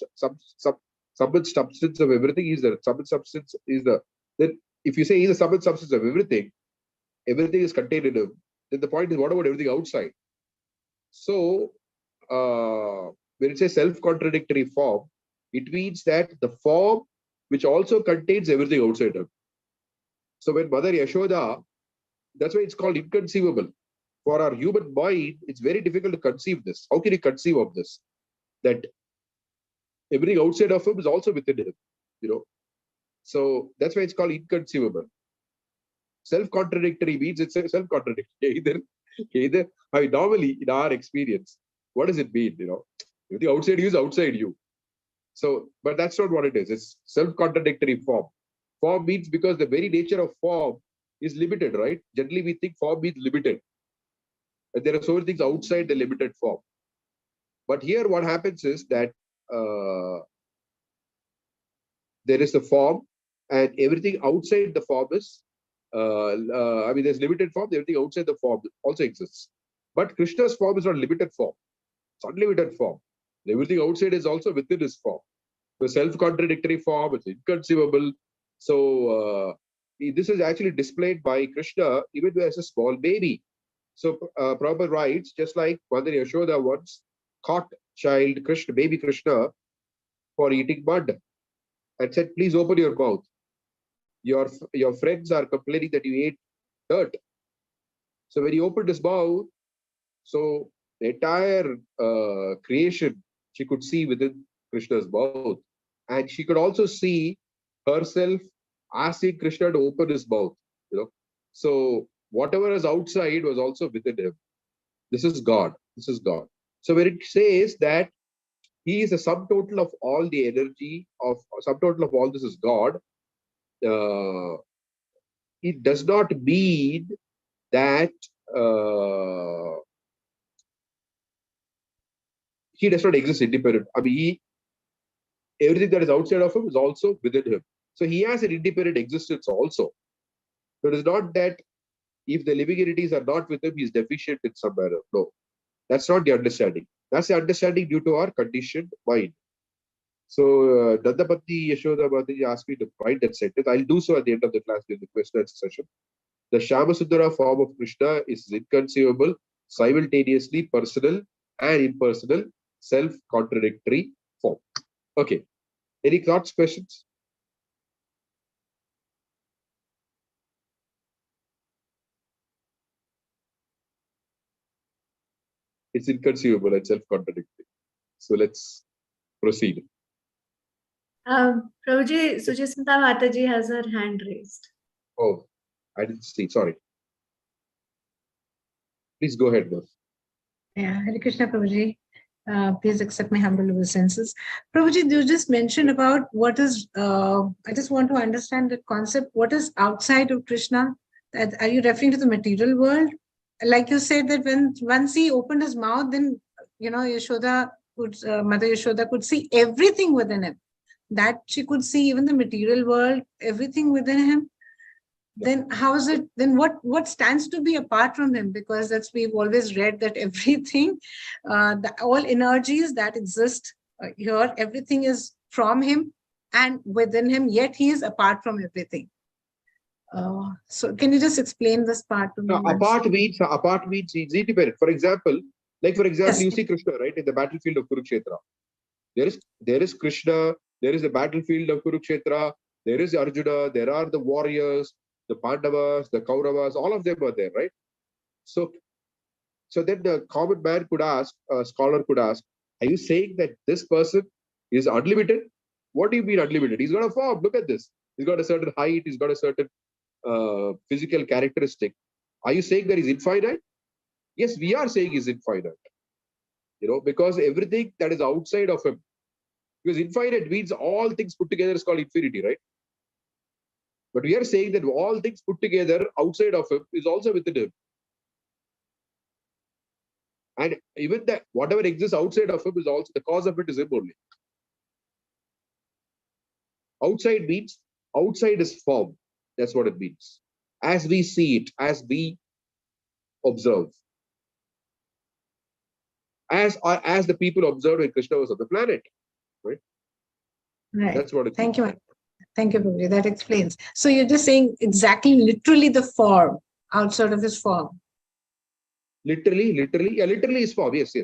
substance of everything? Is there some substance? Is the then if you say he's a some substance of everything is contained in him. Then the point is, what about everything outside? So when it says self-contradictory form, it means that the form which also contains everything outside him. So when Mother Yashoda, that's why it's called inconceivable. For our human mind, it's very difficult to conceive this. How can you conceive of this? That everything outside of him is also within him, you know. So that's why it's called inconceivable. Self-contradictory means it's self-contradictory. Either, I mean, normally in our experience, what does it mean? You know, everything outside you is outside you. So, but that's not what it is. It's self-contradictory form. Form means because the very nature of form is limited, right? Generally, we think form means limited. And there are so many things outside the limited form. But here what happens is that there is a form and everything outside the form is, I mean, there's limited form, everything outside the form also exists. But Krishna's form is not limited form. It's unlimited form. Everything outside is also within his form. The self-contradictory form, it's inconceivable. So this is actually displayed by Krishna even as a small baby. So Prabhupada writes, just like Mother Yashoda once caught child Krishna, baby Krishna, for eating mud and said, please open your mouth. Your friends are complaining that you ate dirt. So when he opened his mouth, so the entire creation she could see within Krishna's mouth. And she could also see herself asking Krishna to open his mouth. You know, so whatever is outside was also within him. This is God. This is God. So when it says that he is a sum total of all the energy of sum total of all this is God. It does not mean that he does not exist independent. I mean, everything that is outside of him is also within him. So he has an independent existence also. So it is not that if the living entities are not with him, he is deficient in some manner. No, that's not the understanding. That's the understanding due to our conditioned mind. So Nandapati Yashoda Mataji asked me to find that sentence. I'll do so at the end of the class during the question and answer session. The Shamasundara form of Krishna is inconceivable, simultaneously personal and impersonal, self-contradictory form. Okay. Any thoughts, questions? It's inconceivable and self-contradictory. So let's proceed. Prabhuji, Sujasmita Mataji has her hand raised. Oh, I didn't see. Sorry. Please go ahead, ma'am. Yeah, Hare Krishna, Prabhuji. Please accept my humble obeisances. Prabhuji, you just mentioned about what is, I just want to understand the concept, what is outside of Krishna? Are you referring to the material world? Like you said that once he opened his mouth, then, Yashoda could, Mother Yashoda could see everything within him. That she could see even the material world, everything within him. Then how is it, then what stands to be apart from him? Because that's, we've always read that everything, all energies that exist here, everything is from him and within him, yet he is apart from everything. So can you just explain this part to me? No, apart means he's independent. For example, Yes. you see Krishna, right, in the battlefield of Kurukshetra. There is Krishna, there is the battlefield of Kurukshetra, there is Arjuna, there are the warriors, the Pandavas, the Kauravas, all of them are there, right? So then the common man could ask, a scholar could ask, are you saying that this person is unlimited? What do you mean unlimited? He's got a form. Look at this. He's got a certain height. He's got a certain physical characteristic. Are you saying that he's infinite? Yes, we are saying he's infinite. Because everything that is outside of him, because infinite means all things put together is called infinity, right? But we are saying that all things put together outside of him is also within him. And even that whatever exists outside of him is also, the cause of it is him only. Outside means, outside is form. That's what it means. As we see it, as we observe. As the people observed when Krishna was on the planet. Right? Right. That's what it Thank means. you. Thank you, Prabhuji. That explains. So you're just saying exactly, literally the form, outside of his form. Literally is form. Yes.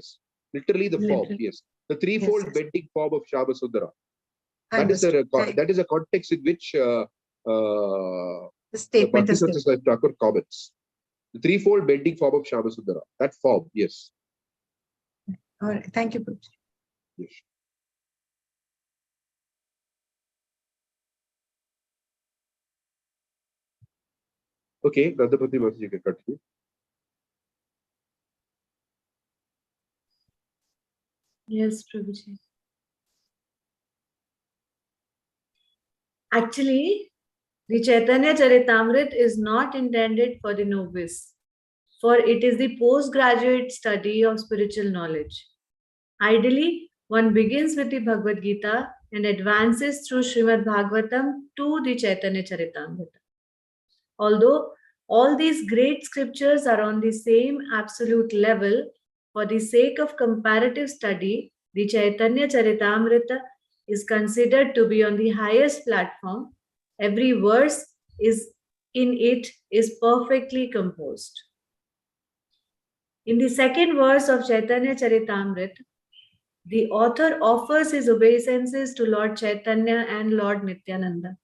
Literally the form. Literally. Yes. The threefold Yes. bending form of Shamasundara. Understood. That is a context in which The the statement is Bhakti given. Thakur comments. The threefold bending form of Shamasundara. That form, yes. All right. Thank you, Prabhuji. Yes. Okay, Nandapati Mataji, you can continue. Yes, Prabhuji. Actually, the Chaitanya Charitamrit is not intended for the novice, for it is the postgraduate study of spiritual knowledge. Ideally, one begins with the Bhagavad Gita and advances through Srimad Bhagavatam to the Chaitanya Charitamrita. Although all these great scriptures are on the same absolute level, for the sake of comparative study, the Chaitanya Charitamrita is considered to be on the highest platform. Every verse in it is perfectly composed. In the second verse of Chaitanya Charitamrita, the author offers his obeisances to Lord Chaitanya and Lord Nityananda.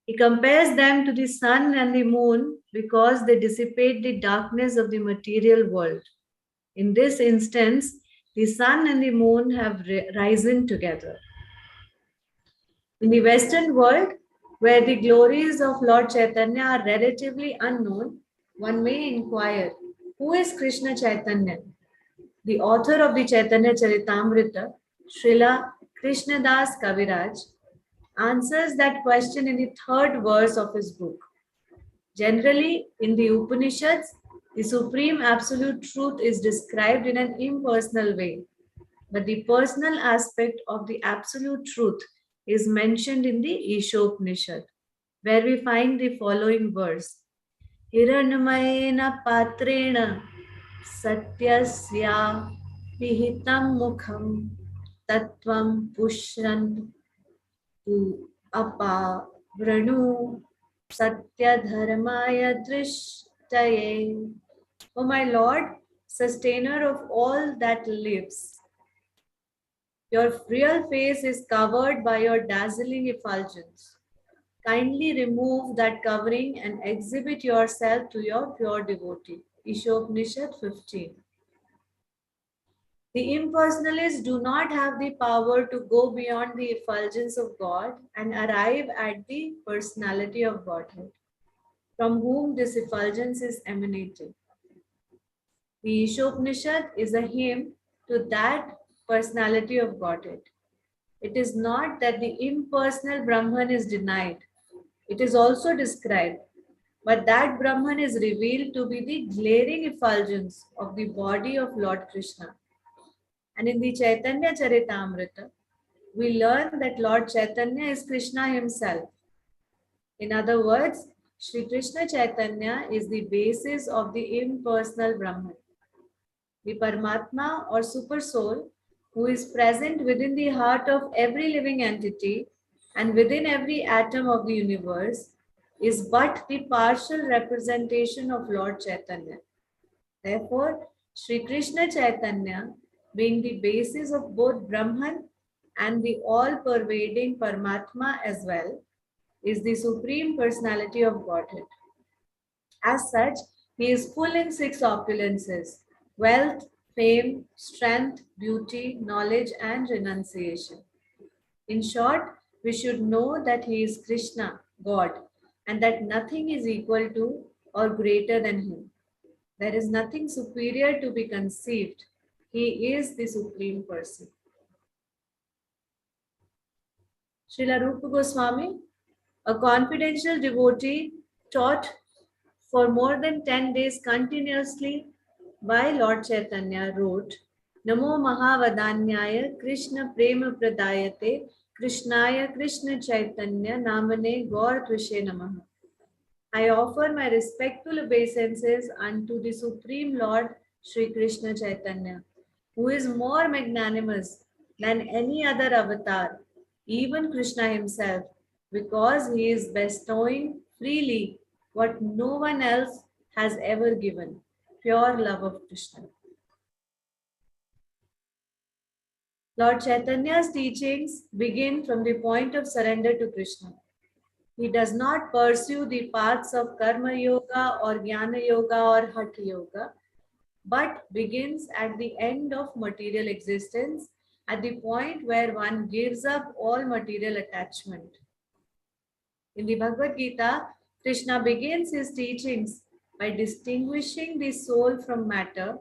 He compares them to the sun and the moon because they dissipate the darkness of the material world. In this instance, the sun and the moon have risen together. In the Western world, where the glories of Lord Chaitanya are relatively unknown, one may inquire, who is Krishna Chaitanya? The author of the Chaitanya Charitamrita Srila Krishnadas Kaviraj answers that question in the third verse of his book. Generally, in the Upanishads, the supreme absolute truth is described in an impersonal way, but the personal aspect of the absolute truth is mentioned in the Ishopanishad, where we find the following verse. Hiranmayena patrena satyasya pihitam mukham tattvam pushyan tu apa vranu satya dharmaya drishtaye. O my Lord, sustainer of all that lives, your real face is covered by your dazzling effulgence. Kindly remove that covering and exhibit yourself to your pure devotee. Ishopanishad 15. The impersonalists do not have the power to go beyond the effulgence of God and arrive at the personality of Godhead, from whom this effulgence is emanated. The Ishopanishad is a hymn to that personality of Godhead. It is not that the impersonal Brahman is denied. It is also described, but that Brahman is revealed to be the glaring effulgence of the body of Lord Krishna. And in the Caitanya Charitamrita, we learn that Lord Chaitanya is Krishna himself. In other words, Sri Krishna Chaitanya is the basis of the impersonal Brahman. The Paramatma or Super Soul, who is present within the heart of every living entity and within every atom of the universe, is but the partial representation of Lord Chaitanya. Therefore, Sri Krishna Chaitanya, being the basis of both Brahman and the all-pervading Paramatma as well, is the Supreme Personality of Godhead. As such, he is full in six opulences: wealth, fame, strength, beauty, knowledge, and renunciation. In short, we should know that he is Krishna, God, and that nothing is equal to or greater than him. There is nothing superior to be conceived. He is the Supreme Person. Srila Rupa Goswami, a confidential devotee, taught for more than 10 days continuously by Lord Chaitanya, wrote, Namo Mahavadanyaya Krishna Prema Pradayate Krishnaya Krishna Chaitanya Namane Gaur Tvishe Namaha. I offer my respectful obeisances unto the Supreme Lord Sri Krishna Chaitanya, who is more magnanimous than any other avatar, even Krishna himself, because he is bestowing freely what no one else has ever given, pure love of Krishna. Lord Chaitanya's teachings begin from the point of surrender to Krishna. He does not pursue the paths of Karma Yoga or Jnana Yoga or Hatha Yoga, but begins at the end of material existence, at the point where one gives up all material attachment. In the Bhagavad Gita, Krishna begins his teachings by distinguishing the soul from matter,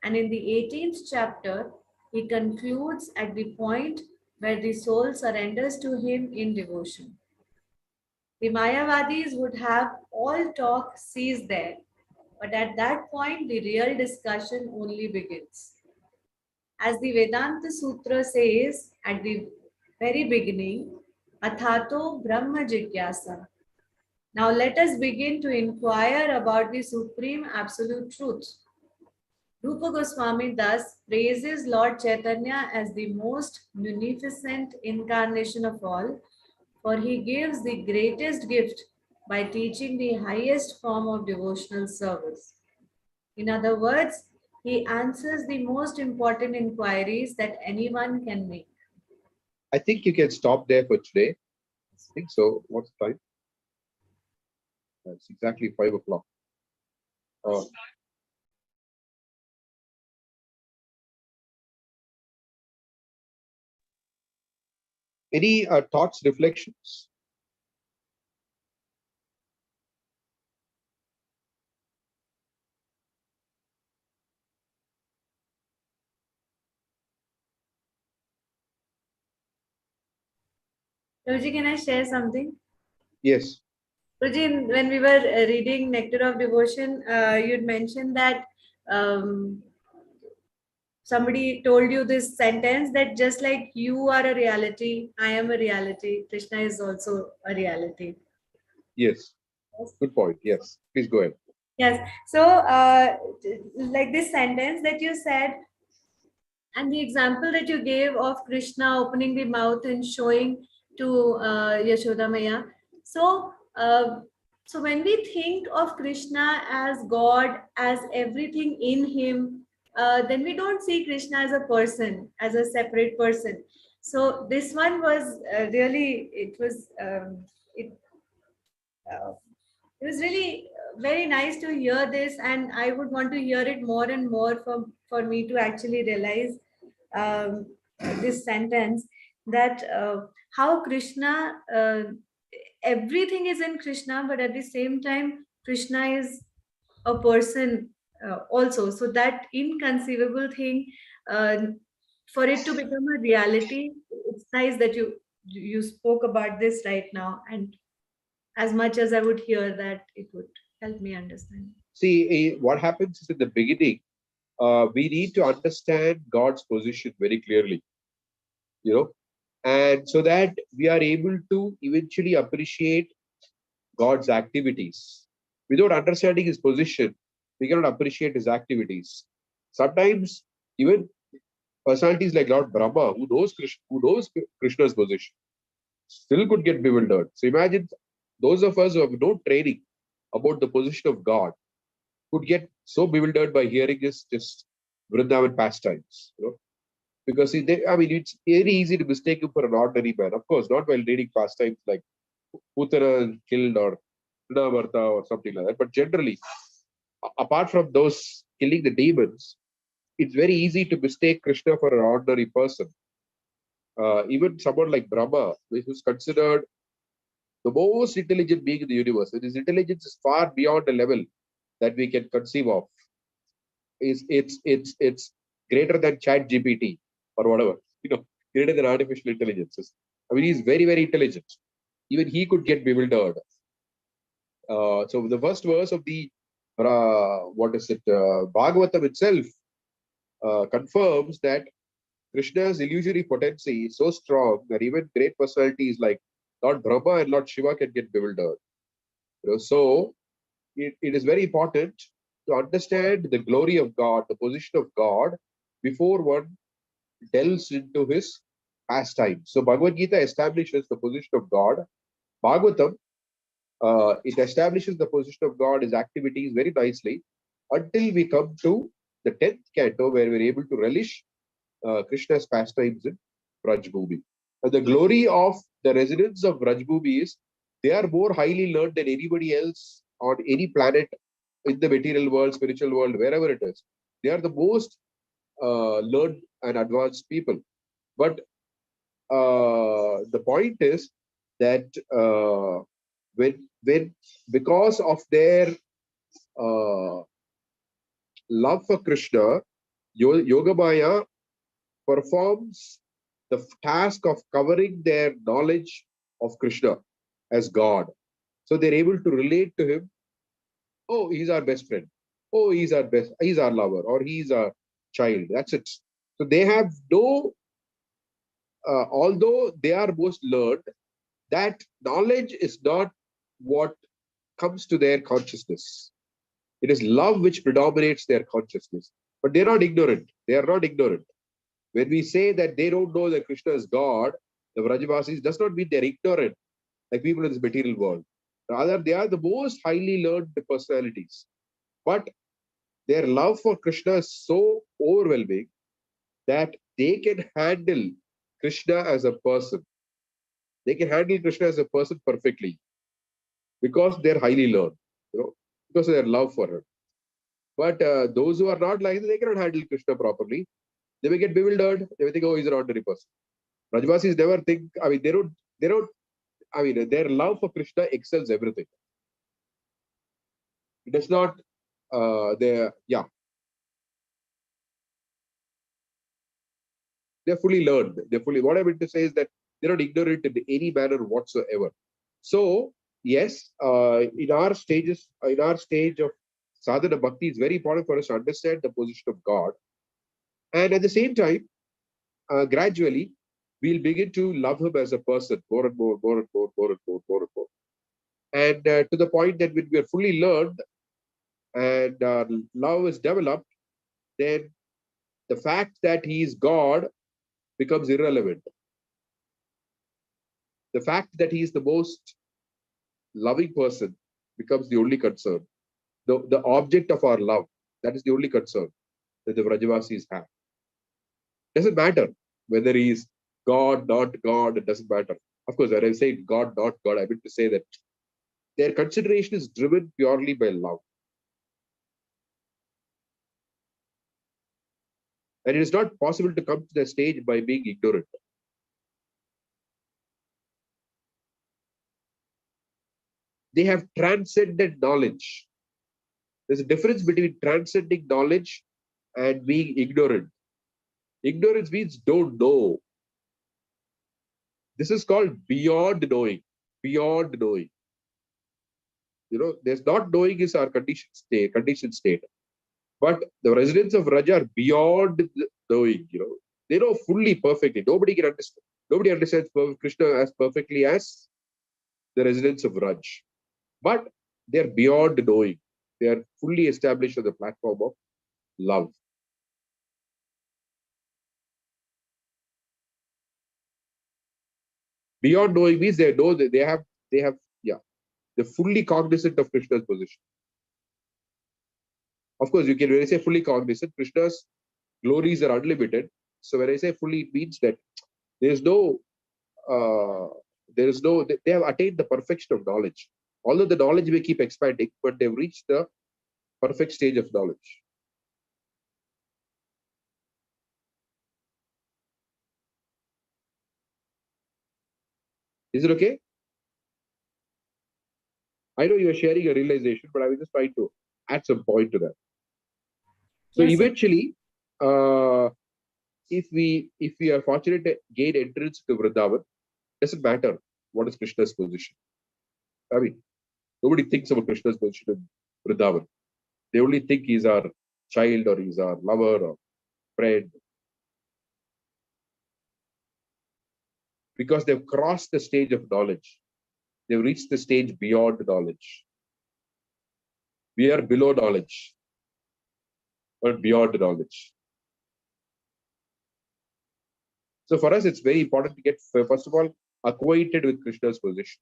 and in the 18th chapter, he concludes at the point where the soul surrenders to him in devotion. The Mayavadis would have all talk cease there, but at that point, the real discussion only begins. As the Vedanta Sutra says at the very beginning, Athato Brahma Jigyasa. Now let us begin to inquire about the supreme absolute truth. Rupa Goswami thus praises Lord Chaitanya as the most munificent incarnation of all, for he gives the greatest gift by teaching the highest form of devotional service. In other words, he answers the most important inquiries that anyone can make. I think you can stop there for today. I think so. What's the time? It's exactly 5 o'clock. Any thoughts, reflections? Prabhuji, can I share something? Yes. Prabhuji, when we were reading Nectar of Devotion, you'd mentioned that somebody told you this sentence that just like you are a reality, I am a reality, Krishna is also a reality. Yes. Good point. Yes. Please go ahead. Yes. So, like this sentence that you said, and the example that you gave of Krishna opening the mouth and showing to Yashoda Maya. So, so when we think of Krishna as God, as everything in him, then we don't see Krishna as a person, as a separate person. So this one was really, it, uh, it was really very nice to hear this, and I would want to hear it more and more for me to actually realize um, this sentence that how Krishna, everything is in Krishna, but at the same time, Krishna is a person also. So that inconceivable thing, uh, for it to become a reality, it's nice that you spoke about this right now, and as much as I would hear that, it would help me understand. See, what happens is in the beginning, we need to understand God's position very clearly, you know, and so that we are able to eventually appreciate God's activities. Without understanding his position, we cannot appreciate his activities. Sometimes, even personalities like Lord Brahma, who knows Krishna's position, still could get bewildered. So imagine those of us who have no training about the position of God could get so bewildered by hearing his just Vrindavan pastimes. Because I mean, it's very easy to mistake him for an ordinary man. Of course, not while reading pastimes like Putana killed or Varta or something like that. But generally, apart from those killing the demons, it's very easy to mistake Krishna for an ordinary person. Even someone like Brahma, who's considered the most intelligent being in the universe, and his intelligence is far beyond the level that we can conceive of. It's greater than Chat GPT or whatever, greater than artificial intelligence. I mean, he's very, very intelligent. Even he could get bewildered. So the first verse of the Bhagavatam itself confirms that Krishna's illusory potency is so strong that even great personalities like Lord Brahma and Lord Shiva can get bewildered. So it is very important to understand the glory of God, the position of God, before one delves into his pastime. So Bhagavad Gita establishes the position of God. Bhagavatam, it establishes the position of God, his activities very nicely, until we come to the 10th canto, where we're able to relish Krishna's pastimes in Brajbhumi. And the glory of the residents of Brajbhumi is they are more highly learned than anybody else on any planet in the material world, spiritual world, wherever it is. They are the most learned and advanced people. But the point is that when because of their uh, love for Krishna, Yogamaya performs the task of covering their knowledge of Krishna as God. So they're able to relate to him. Oh, he's our best friend. Oh, he's our lover, or he's our child. That's it. So they have no, although they are most learned, that knowledge is not what comes to their consciousness. It is love which predominates their consciousness. But they're not ignorant. They are not ignorant. When we say that they don't know that Krishna is God, the Vrajavasis, does not mean they're ignorant, like people in this material world. Rather, they are the most highly learned personalities. But their love for Krishna is so overwhelming that they can handle Krishna as a person. They can handle Krishna as a person perfectly because they're highly learned, because of their love for him. But those who are not like that, they cannot handle Krishna properly. They may get bewildered. They may think, oh, he's an ordinary person. Rajvasis never think, I mean, they don't, I mean, their love for Krishna excels everything. It does not, they're fully learned. What I meant to say is that They're not ignorant in any manner whatsoever. So, yes, in our stage of sadhana bhakti, it's very important for us to understand the position of God. And at the same time, gradually, we'll begin to love him as a person more and more, more and more, more and more, more and more. And to the point that when we are fully learned and love is developed, then the fact that he is God becomes irrelevant. The fact that he is the most loving person becomes the only concern. The object of our love, that is the only concern that the Vrajavasis have. Doesn't matter whether he is God, not God, it doesn't matter. Of course, when I say God, not God, I mean to say that their consideration is driven purely by love. And it is not possible to come to the stage by being ignorant. They have transcended knowledge. There's a difference between transcending knowledge and being ignorant. Ignorance means don't know. This is called beyond knowing. Beyond knowing. There's not knowing is our condition state. But the residents of Raja are beyond knowing. They know fully, perfectly. Nobody can understand. Nobody understands Krishna as perfectly as the residents of Raj. But they're beyond knowing. They are fully established on the platform of love. Beyond knowing means they know that they're fully cognizant of Krishna's position. Of course, you can, when I say fully cognizant, Krishna's glories are unlimited. So when I say fully, it means that there's no, they have attained the perfection of knowledge. Although the knowledge may keep expanding, but they've reached the perfect stage of knowledge. Is it okay? I know you are sharing a realization, but I was just trying to add some point to that. So Yes, eventually, if we are fortunate to gain entrance to Vrindavan, doesn't matter what is Krishna's position. I mean, nobody thinks about Krishna's position in Vrindavan. They only think he's our child or he's our lover or friend. Because they've crossed the stage of knowledge. They've reached the stage beyond knowledge. We are below knowledge, but beyond knowledge. So for us, it's very important to get, first of all, acquainted with Krishna's position.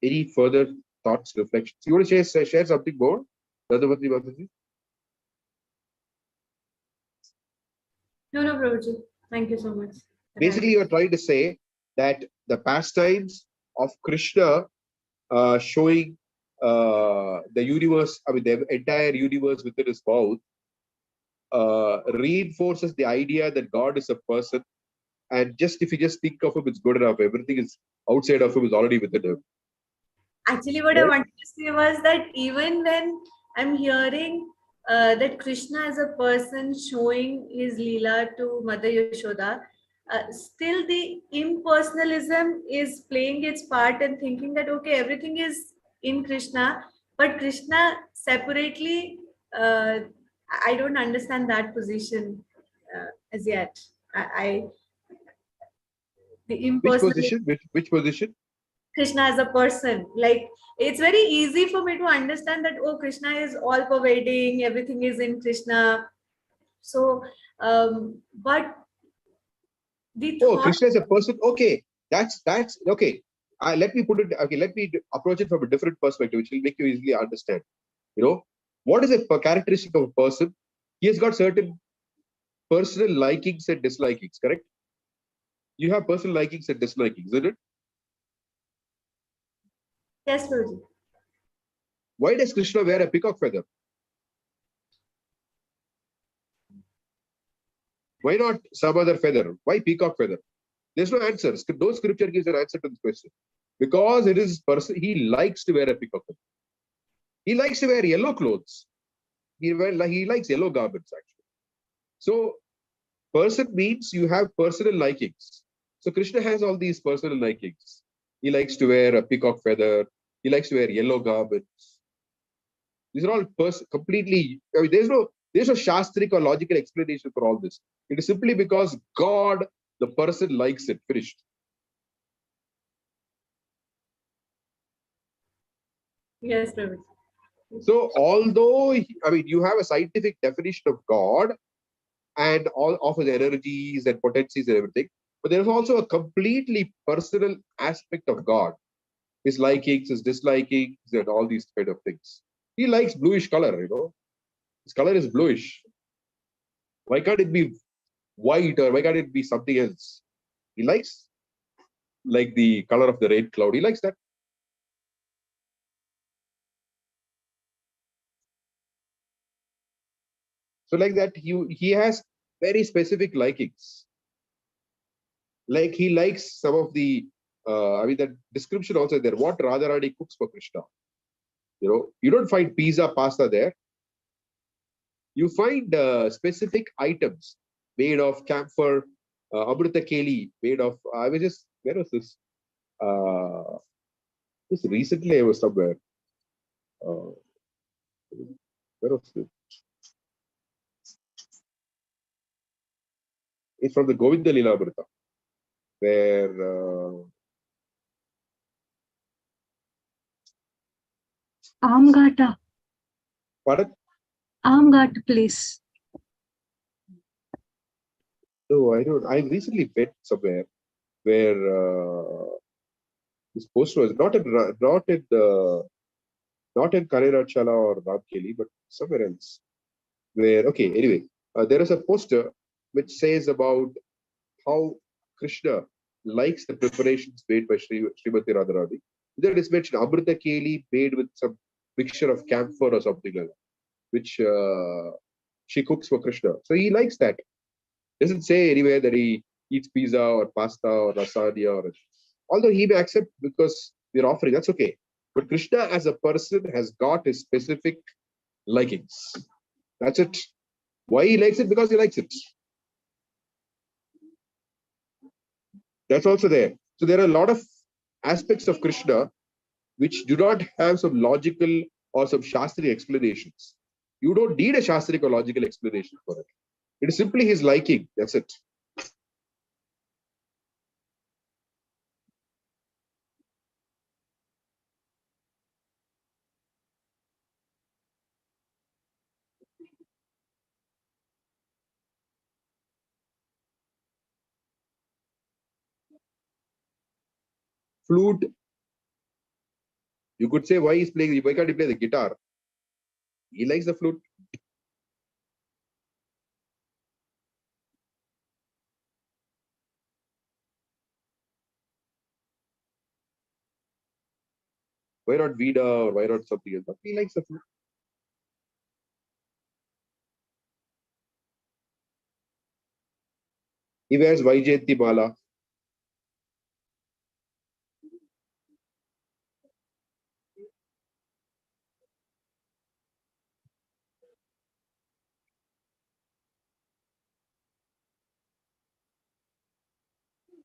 Any further thoughts, reflections? You want to share something more? Dadavati Mataji? no, Prabhuji. Thank you so much. Basically, you're trying to say that the pastimes of Krishna showing the universe, I mean, the entire universe within his mouth, reinforces the idea that God is a person. And if you just think of him, it's good enough. Everything is outside of him is already within him. Actually, what I wanted to say was that even when I'm hearing that Krishna as a person showing his Leela to Mother Yashoda, still the impersonalism is playing its part and thinking that, okay, everything is in Krishna, but Krishna separately, I don't understand that position as yet. The Which impersonalism. position? Which position? Krishna as a person. Like, it's very easy for me to understand that, oh, Krishna is all pervading, everything is in Krishna. So, but the thought. Krishna is a person. Okay, that's okay. Let me put it. Okay, let me approach it from a different perspective, which will make you easily understand. What is a characteristic of a person? He has got certain personal likings and dislikings. Correct? You have personal likings and dislikings, isn't it? Yes, Guruji. Why does Krishna wear a peacock feather? Why not some other feather? Why peacock feather? There's no answer. No scripture gives an answer to this question. Because it is person, he likes to wear a peacock feather. He likes to wear yellow clothes. He likes yellow garments actually. So person means you have personal likings. So Krishna has all these personal likings. He likes to wear a peacock feather. He likes to wear yellow garments. These are all completely. I mean, there's no shastric or logical explanation for all this. It is simply because God, the person, likes it. Finished. Yes, Prabhuji. So, although you have a scientific definition of God and all of his energies and potencies and everything, but there is also a completely personal aspect of God. His likings, his dislikings, and all these kind of things. He likes bluish color, His color is bluish. Why can't it be white or why can't it be something else? He likes like the color of the rain cloud. He likes that. So like that, he has very specific likings. Like he likes some of the, that description also there. What Radharani cooks for Krishna. You don't find pizza, pasta there. You find specific items made of camphor, Amrita Keli, made of, where was this? Just recently I was somewhere. Where was it? It's from the Govinda Lila Amrita, where Amgata. pardon? Amgata place. No, I don't. I recently went somewhere where this poster was not in Karirachala or Ramkeli, but somewhere else. Where anyway, there is a poster which says about how Krishna likes the preparations made by Srimati Radharani. There is mentioned Amrita Keli made with some mixture of camphor or something like that, which she cooks for Krishna. So he likes that. Doesn't say anywhere that he eats pizza or pasta or lasagna or although he may accept because we're offering, that's okay. But Krishna as a person has got his specific likings. That's it. Why he likes it? Because he likes it. That's also there. So there are a lot of aspects of Krishna which do not have some logical or some Shastric explanations. You don't need a Shastric or logical explanation for it. It is simply his liking. That's it. Flute. You could say why can't he play the guitar? He likes the flute. Why not Vida or why not something else? But he likes the flute. He wears Vaijayanti Mala.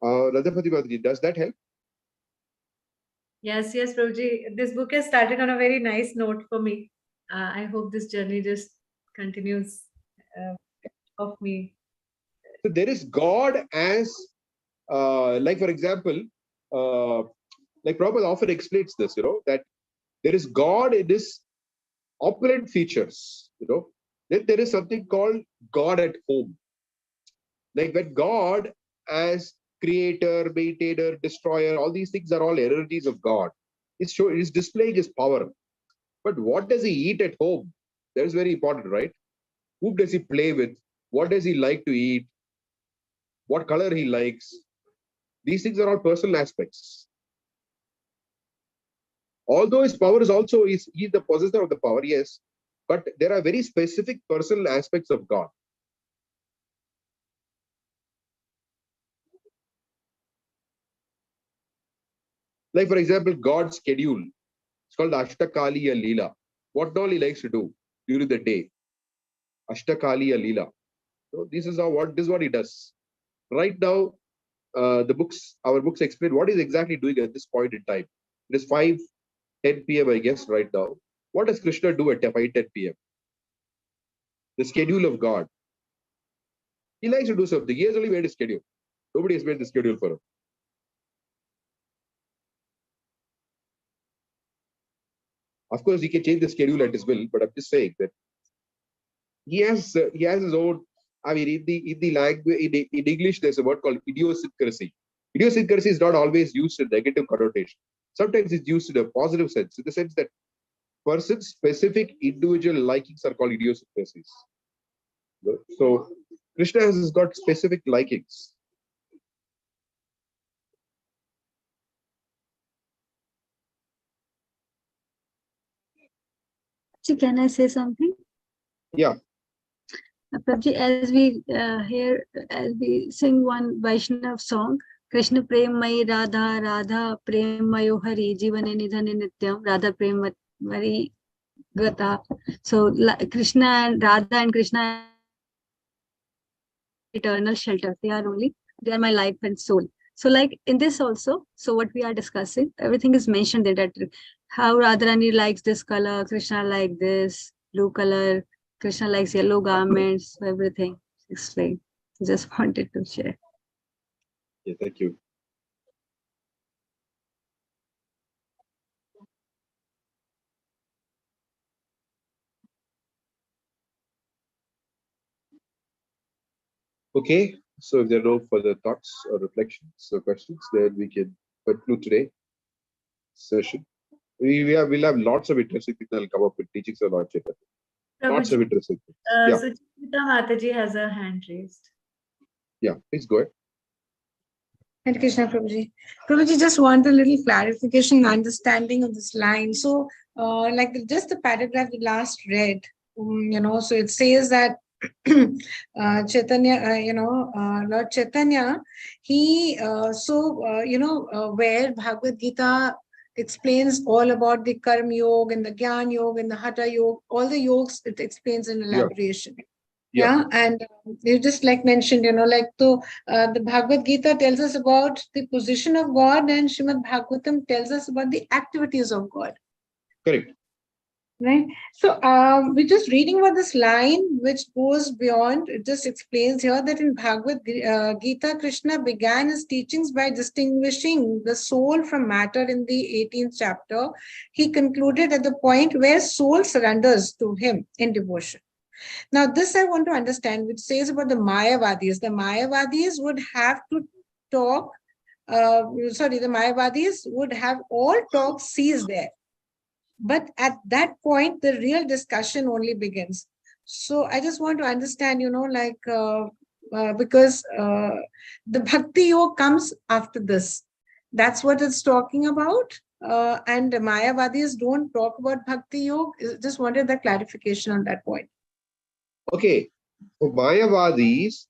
Radhapati Mataji, does that help? Yes, Prabhuji. This book has started on a very nice note for me. I hope this journey just continues of me. So there is God as, like for example, like Prabhupada often explains this, that there is God in his opulent features, Then there is something called God at home. Like when God as creator, maintainer, destroyer, all these things are all energies of God. He's displaying his power. But what does he eat at home? That is very important, right? Whom does he play with? What does he like to eat? What color he likes? These things are all personal aspects. Although his power is also, he's the possessor of the power, yes, but there are very specific personal aspects of God. Like, for example, God's schedule. It's called Ashtakaliya Leela. What all he likes to do during the day. Ashtakaliya Leela. So this is what he does. Right now, our books explain what he's exactly doing at this point in time. It is 5:10 p.m. I guess right now. What does Krishna do at 5:10 p.m.? The schedule of God. He likes to do something. He has only made a schedule. Nobody has made the schedule for him. Of course, he can change the schedule at his will, but I'm just saying that he has his own. I mean, in the language in English, there's a word called idiosyncrasy. Idiosyncrasy is not always used in negative connotation. Sometimes it's used in a positive sense, in the sense that person's specific individual likings are called idiosyncrasies. So Krishna has got specific likings. So can I say something? Yeah. Prabhuji, as we sing one Vaishnav song, Krishna Prem Mai Radha, Radha Prem Mayo Hari, Jivane Nidhane Nityam, Radha Prem Mari Gata. So Krishna and Radha and Krishna eternal shelter. They are my life and soul. So like in this also, so what we are discussing, everything is mentioned there, that how Radharani likes this color, Krishna like this, blue color, Krishna likes yellow garments, everything explained. Just wanted to share. Yeah, thank you. Okay, so if there are no further thoughts or reflections or questions, then we can conclude today's session. We'll have lots of interesting things that will come up with teachings of Lord Chaitanya. Lots of interesting things. Yeah. Suchita Mataji has her hand raised. Yeah, please go ahead. Hare Krishna, Prabhuji. Prabhuji, just want a little clarification, understanding of this line. So, just the paragraph we last read, so it says that Chaitanya, Lord Chaitanya, he, where Bhagavad Gita explains all about the Karma Yoga and the Gyan Yoga and the Hatha Yoga, all the yogas it explains in elaboration. Yeah. And you just like mentioned, the Bhagavad Gita tells us about the position of God, and Srimad Bhagavatam tells us about the activities of God. Correct. Right. So we're just reading about this line, which goes beyond. It just explains here that in Bhagavad Gita, Krishna began his teachings by distinguishing the soul from matter in the 18th chapter. He concluded at the point where soul surrenders to him in devotion. Now, this I want to understand, which says about the Mayavadis. The Mayavadis would have to talk, the Mayavadis would have all talk cease there. But at that point, the real discussion only begins. So I just want to understand, because the Bhakti Yoga comes after this. That's what it's talking about. And the Mayavadis don't talk about Bhakti Yoga. Just wanted the clarification on that point. Okay, for Mayavadis,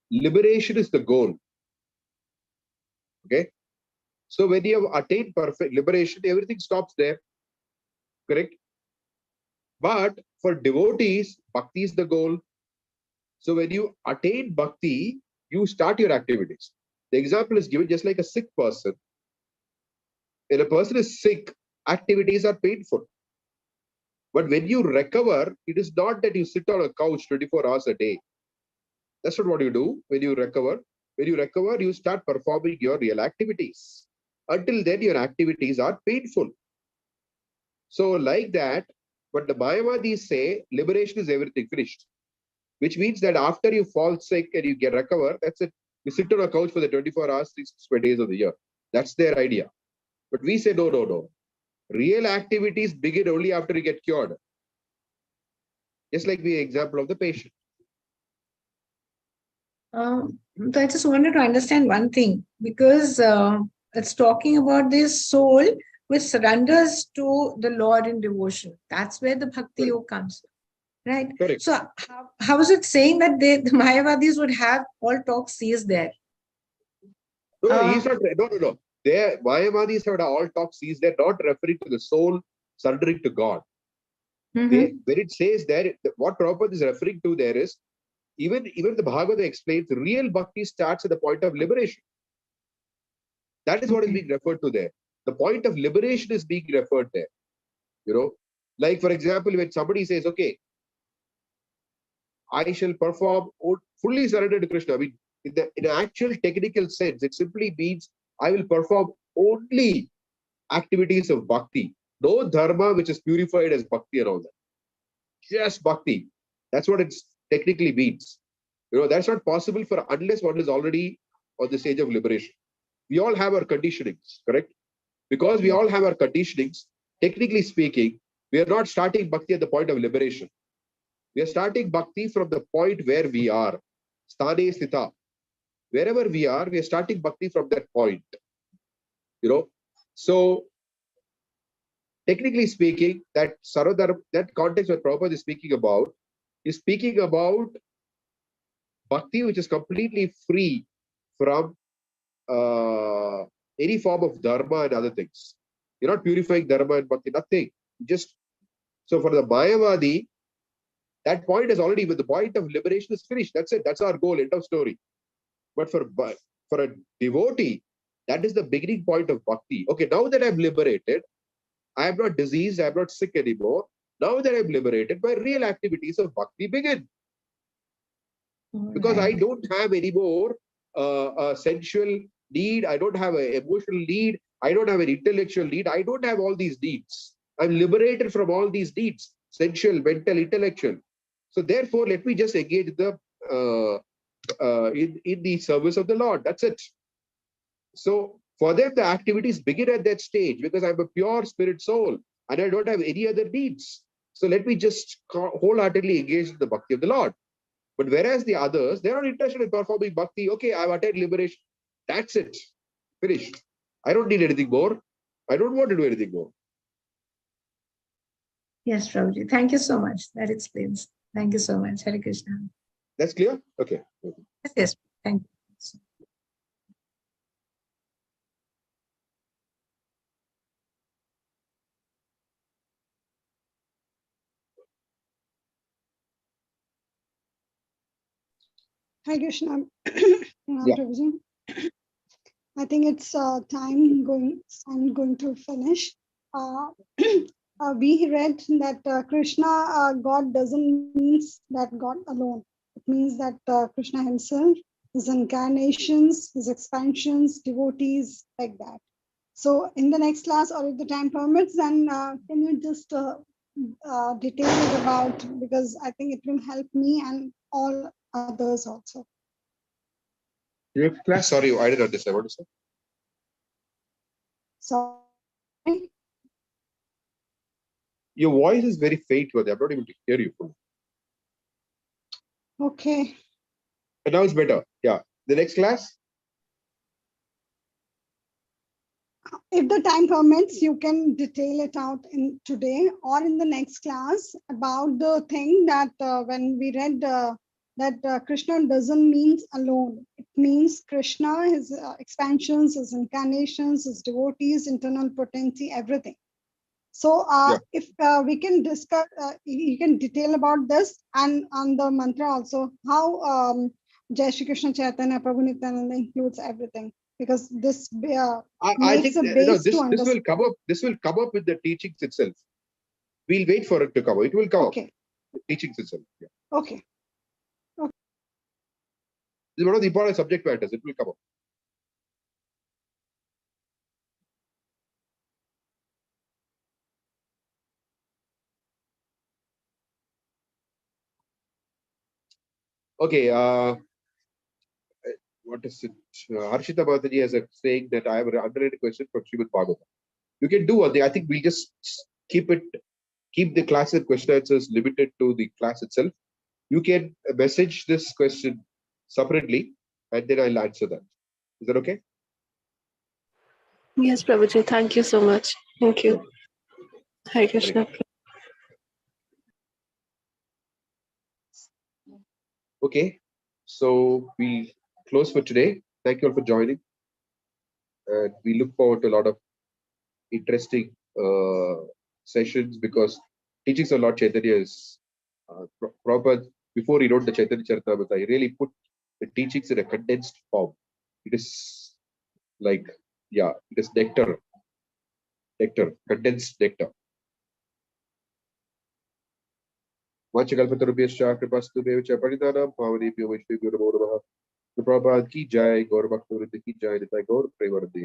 liberation is the goal. Okay, so when you have attained perfect liberation, everything stops there. Correct? But for devotees, bhakti is the goal. So when you attain bhakti, you start your activities. The example is given just like a sick person. When a person is sick, activities are painful. But when you recover, it is not that you sit on a couch 24 hours a day. That's not what you do when you recover. When you recover, you start performing your real activities. Until then, your activities are painful. So like that, but the Mayavadis say liberation is everything, finished. Which means that after you fall sick and you get recover, that's it. You sit on a couch for the 24 hours, 365 days of the year. That's their idea. But we say, no. Real activities begin only after you get cured. Just like the example of the patient. So I just wanted to understand one thing, because it's talking about this soul which surrenders to the Lord in devotion. That's where the Bhakti Yoga comes. Right? Correct. So how is it saying that the Mayavadis would have all talk cease there? No, he's not. No. Their Mayavadis have all talk sees they're not referring to the soul surrendering to God. When it says there, what Prabhupada is referring to there is, even the Bhagavata explains, real bhakti starts at the point of liberation. That is what is being referred to there. The point of liberation is being referred there. You know, like for example, when somebody says, okay, I shall perform fully surrendered to Krishna. I mean, in an actual technical sense, it simply means I will perform only activities of bhakti. No dharma which is purified as bhakti and all that. Just bhakti. That's what it technically means. You know, that's not possible for unless one is already on the stage of liberation. We all have our conditionings, correct? Because we all have our conditionings, technically speaking, we are not starting bhakti at the point of liberation. We are starting bhakti from the point where we are. Sthane sthita. Wherever we are starting bhakti from that point. You know, so technically speaking, that context that Prabhupada is speaking about bhakti which is completely free from any form of dharma and other things. You're not purifying dharma and bhakti, nothing. Just so for the Mayavadi, that point is already, with the point of liberation is finished. That's it. That's our goal. End of story. But for a devotee, that is the beginning point of bhakti. Okay, now that I'm liberated, I am not diseased, I am not sick anymore. Now that I'm liberated, my real activities of bhakti begin. Because I don't have any more a sensual need, I don't have an emotional need, I don't have an intellectual need, I don't have all these needs. I'm liberated from all these needs, sensual, mental, intellectual. So therefore, let me just engage in the service of the Lord. That's it. So for them, the activities begin at that stage because I'm a pure spirit soul and I don't have any other needs. So let me just wholeheartedly engage in the bhakti of the Lord. But whereas the others, they're not interested in performing bhakti. Okay, I've attained liberation. That's it. Finished. I don't need anything more. I don't want to do anything more. Yes, Prabhuji. Thank you so much. That explains. Thank you so much. Hare Krishna. That's clear? Okay. Yes. Thank you. Hi, Krishna. Yeah. I think it's time going. I'm going to finish. We read that Krishna, God doesn't mean that God alone. It means that Krishna himself, his incarnations, his expansions, devotees, like that. So in the next class, or if the time permits, then can you just detail it about, because I think it will help me and all others also. Class, sorry, I didn't understand what you said. Sorry. Your voice is very faint, but I'm not able to hear you fully. Okay. And now it's better. Yeah. The next class? If the time permits, you can detail it out in today or in the next class about the thing that when we read that Krishna doesn't mean alone. It means Krishna, his expansions, his incarnations, his devotees, internal potency, everything. So if we can discuss, you can detail about this and on the mantra also, how Jai Shri Krishna Chaitanya Prabhu Nityananda includes everything, because this I makes think a base this to understand. will come up. This will come up with the teachings itself. We'll wait for it to come up. It will come up. The teachings itself. Yeah. Okay. This is one of the important subject matters. It will come up. Okay. What is it? Harshita Bhataji has a saying that I have an underrated question from Srimad Bhagavatam. You can do one thing. I think we just keep the class and question answers limited to the class itself. You can message this question separately and then I'll answer that. Is that okay? Yes, Prabhuji. Thank you so much. Thank you. Hare Krishna. Okay. So we close for today. Thank you all for joining. And we look forward to a lot of interesting sessions because teachings of Lord Chaitanya is proper. Before he wrote the Chaitanya Charitamrita, he really put the teachings in a condensed form. It is like, yeah, it is nectar, condensed nectar. Vachakalpatarubhyascha kripastubhyo cha paridhanam bhavanebhyo vaishnavibhyo namo namaha. The Prabhupada ki jai, Gaur Bhakta Vrinda ki jai, Nitai Gaur Prevardi.